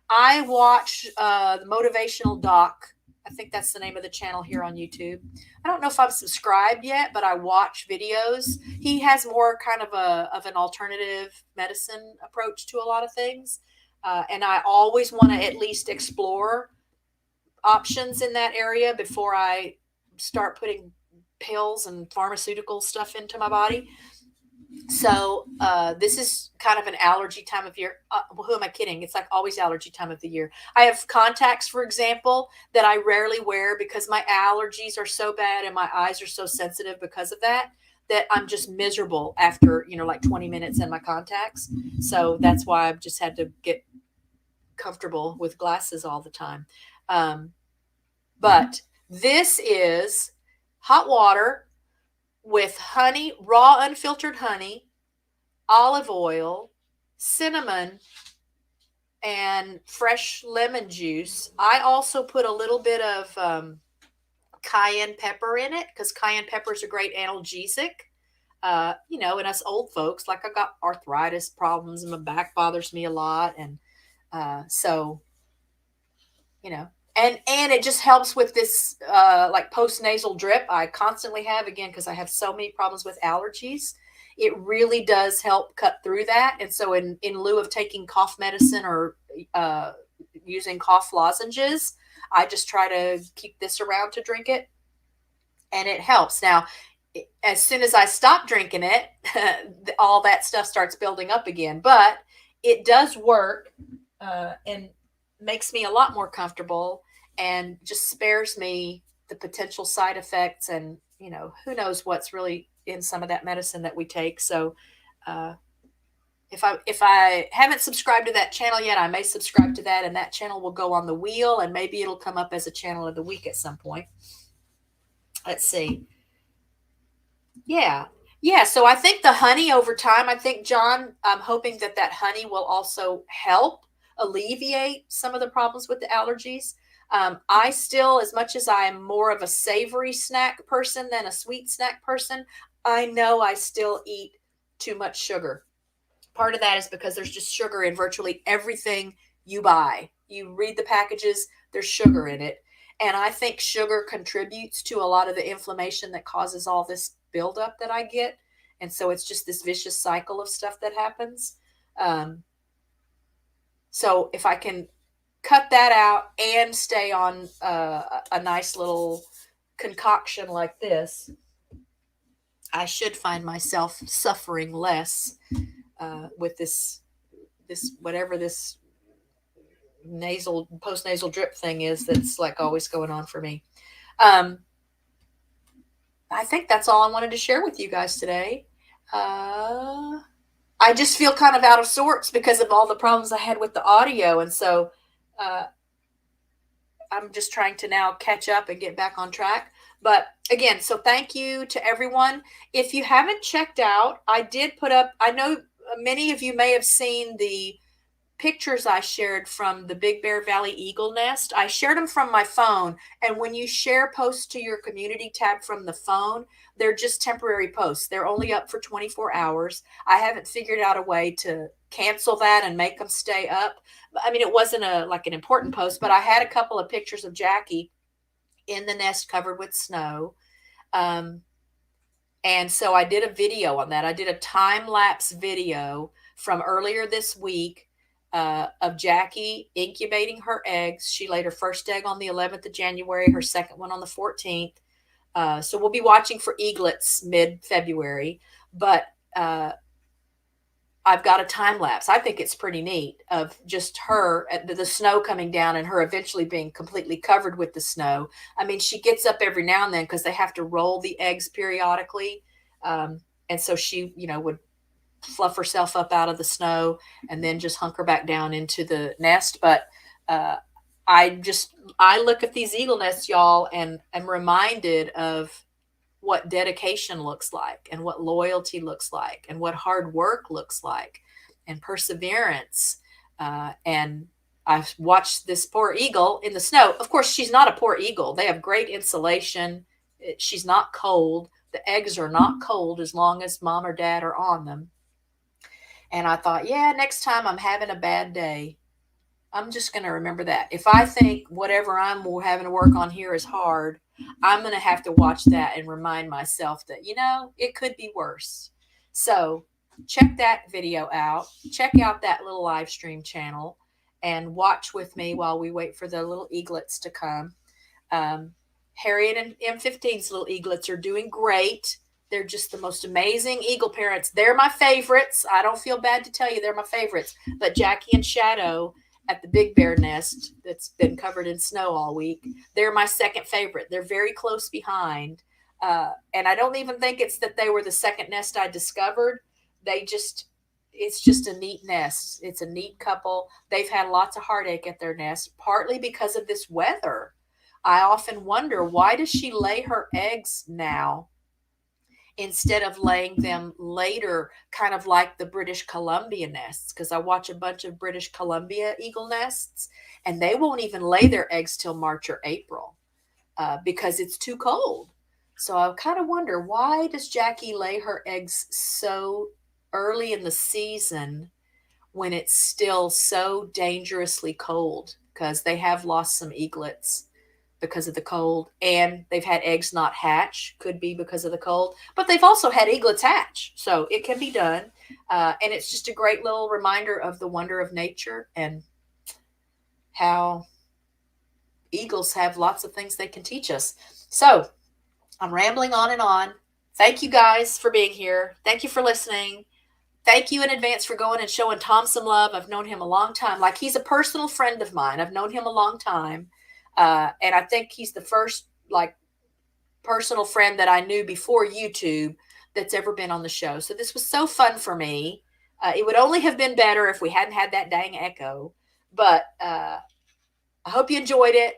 I watched the motivational doc. I think that's the name of the channel here on YouTube. I don't know if I'm subscribed yet, but I watch videos. He has more kind of an alternative medicine approach to a lot of things. And I always want to at least explore options in that area before I start putting pills and pharmaceutical stuff into my body. So this is kind of an allergy time of year. Who am I kidding? It's like always allergy time of the year. I have contacts, for example, that I rarely wear because my allergies are so bad and my eyes are so sensitive because of that I'm just miserable after, like 20 minutes in my contacts. So that's why I've just had to get comfortable with glasses all the time. But this is hot water with honey, raw unfiltered honey, olive oil, cinnamon, and fresh lemon juice. I also put a little bit of cayenne pepper in it because cayenne pepper is a great analgesic. And us old folks, like I got arthritis problems and my back bothers me a lot. And And it just helps with this like post-nasal drip I constantly have, again, because I have so many problems with allergies. It really does help cut through that. And so in lieu of taking cough medicine or using cough lozenges, I just try to keep this around to drink it. And it helps. Now, as soon as I stop drinking it, all that stuff starts building up again. But it does work and makes me a lot more comfortable and just spares me the potential side effects. And, who knows what's really in some of that medicine that we take. So if I haven't subscribed to that channel yet, I may subscribe to that, and that channel will go on the wheel, and maybe it'll come up as a channel of the week at some point. Let's see. Yeah. So I think the honey over time, I think, John, I'm hoping that honey will also help alleviate some of the problems with the allergies. I still, as much as I'm more of a savory snack person than a sweet snack person, I know I still eat too much sugar. Part of that is because there's just sugar in virtually everything you buy. You read the packages, there's sugar in it. And I think sugar contributes to a lot of the inflammation that causes all this buildup that I get. And so it's just this vicious cycle of stuff that happens. So if I can cut that out and stay on a nice little concoction like this, I should find myself suffering less with this whatever this post-nasal drip thing is that's like always going on for me. I think that's all I wanted to share with you guys today. I just feel kind of out of sorts because of all the problems I had with the audio. And so I'm just trying to now catch up and get back on track. But again, so thank you to everyone. If you haven't checked out, I did put up, I know many of you may have seen the pictures I shared from the Big Bear Valley Eagle Nest. I shared them from my phone. And when you share posts to your community tab from the phone, they're just temporary posts. They're only up for 24 hours. I haven't figured out a way to cancel that and make them stay up. I mean, it wasn't like an important post, but I had a couple of pictures of Jackie in the nest covered with snow. And so I did a video on that. I did a time-lapse video from earlier this week of Jackie incubating her eggs. She laid her first egg on the 11th of January, her second one on the 14th. So we'll be watching for eaglets mid-February, but I've got a time lapse. I think it's pretty neat of just her, the snow coming down and her eventually being completely covered with the snow. I mean, she gets up every now and then because they have to roll the eggs periodically. And so she, would fluff herself up out of the snow and then just hunker back down into the nest. But I look at these eagle nests, y'all, and I'm reminded of what dedication looks like and what loyalty looks like and what hard work looks like and perseverance. And I've watched this poor eagle in the snow. Of course, she's not a poor eagle. They have great insulation. She's not cold. The eggs are not cold as long as mom or dad are on them. And I thought, yeah, next time I'm having a bad day, I'm just going to remember that. If I think whatever I'm having to work on here is hard, I'm going to have to watch that and remind myself that, it could be worse. So check that video out. Check out that little live stream channel and watch with me while we wait for the little eaglets to come. Harriet and M15's little eaglets are doing great. They're just the most amazing eagle parents. They're my favorites. I don't feel bad to tell you they're my favorites. But Jackie and Shadow at the Big Bear nest that's been covered in snow all week, they're my second favorite. They're very close behind. And I don't even think it's that they were the second nest I discovered. It's just a neat nest. It's a neat couple. They've had lots of heartache at their nest, partly because of this weather. I often wonder, why does she lay her eggs now instead of laying them later, kind of like the British Columbia nests? Because I watch a bunch of British Columbia eagle nests, and they won't even lay their eggs till March or April because it's too cold. So I kind of wonder, why does Jackie lay her eggs so early in the season when it's still so dangerously cold? Because they have lost some eaglets because of the cold, and they've had eggs not hatch, could be because of the cold, but they've also had eaglets hatch, so it can be done. And it's just a great little reminder of the wonder of nature and how eagles have lots of things they can teach us. So I'm rambling on and on. Thank you guys for being here. Thank you for listening. Thank you in advance for going and showing Tom some love. I've known him a long time. Like, he's a personal friend of mine. I've known him a long time. And I think he's the first personal friend that I knew before YouTube that's ever been on the show. So this was so fun for me. It would only have been better if we hadn't had that dang echo, but I hope you enjoyed it.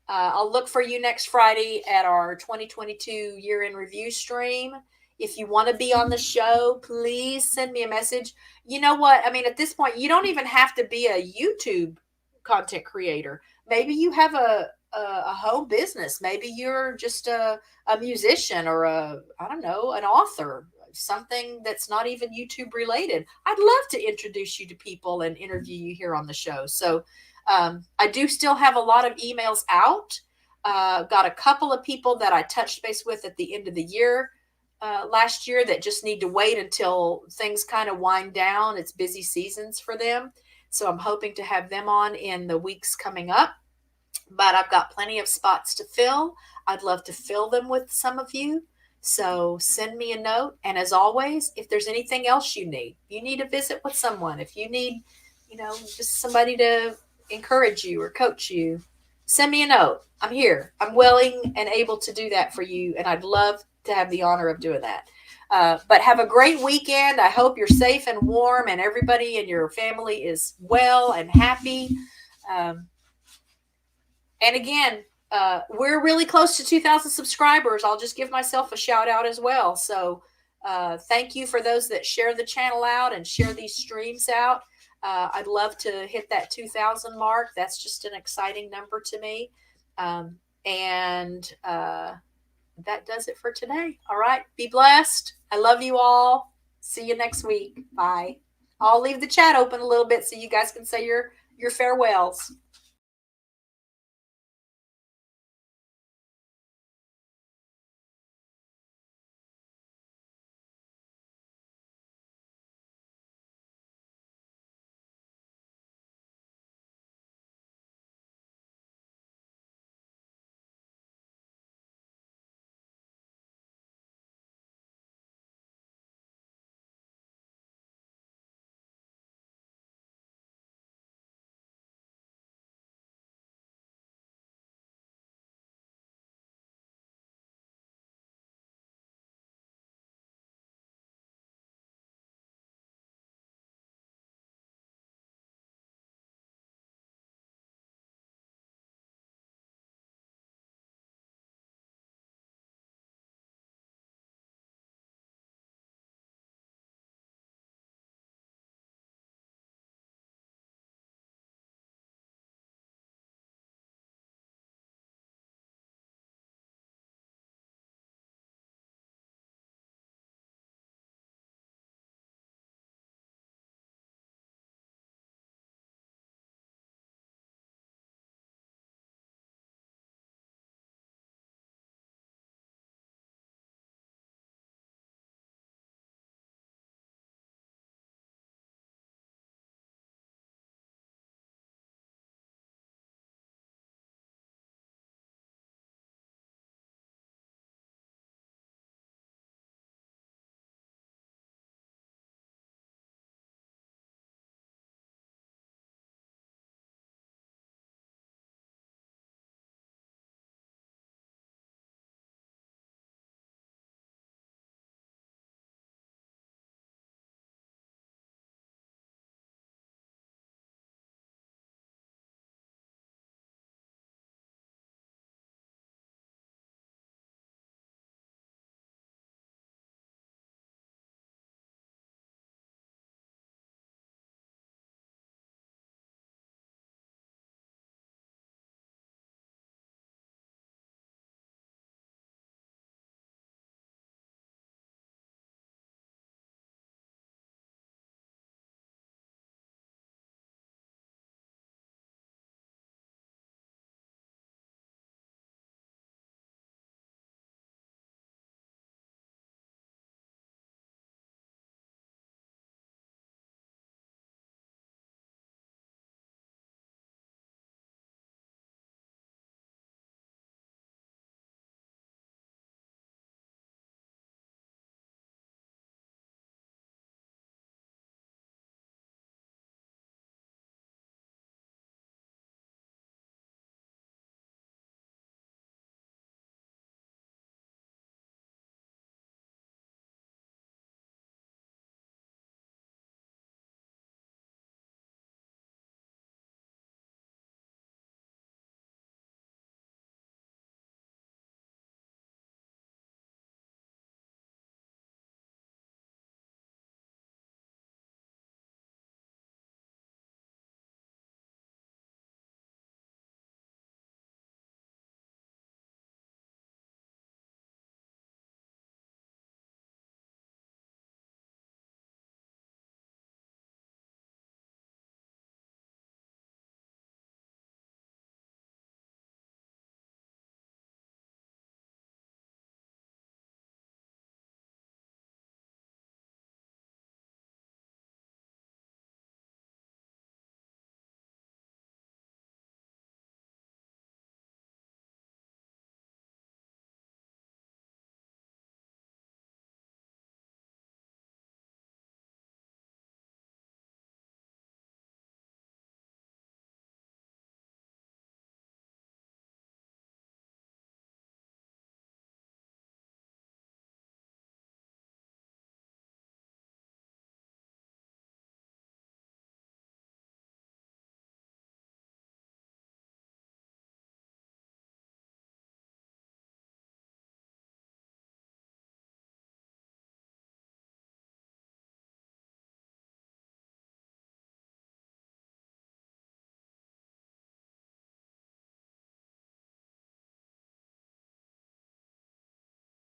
I'll look for you next Friday at our 2022 year-end review stream. If you want to be on the show, please send me a message. You know what? I mean, at this point, you don't even have to be a YouTube content creator. Maybe you have a home business. Maybe you're just a musician or an author, something that's not even YouTube related. I'd love to introduce you to people and interview you here on the show. So I do still have a lot of emails out. Got a couple of people that I touched base with at the end of the year last year that just need to wait until things kind of wind down. It's busy seasons for them. So I'm hoping to have them on in the weeks coming up. But I've got plenty of spots to fill. I'd love to fill them with some of you. So send me a note. And as always, if there's anything else you need to visit with someone, if you need, just somebody to encourage you or coach you, send me a note. I'm here. I'm willing and able to do that for you. And I'd love to have the honor of doing that. But have a great weekend. I hope you're safe and warm and everybody in your family is well and happy. And again, we're really close to 2,000 subscribers. I'll just give myself a shout out as well. So thank you for those that share the channel out and share these streams out. I'd love to hit that 2,000 mark. That's just an exciting number to me. And that does it for today. All right. Be blessed. I love you all. See you next week. Bye. I'll leave the chat open a little bit so you guys can say your farewells.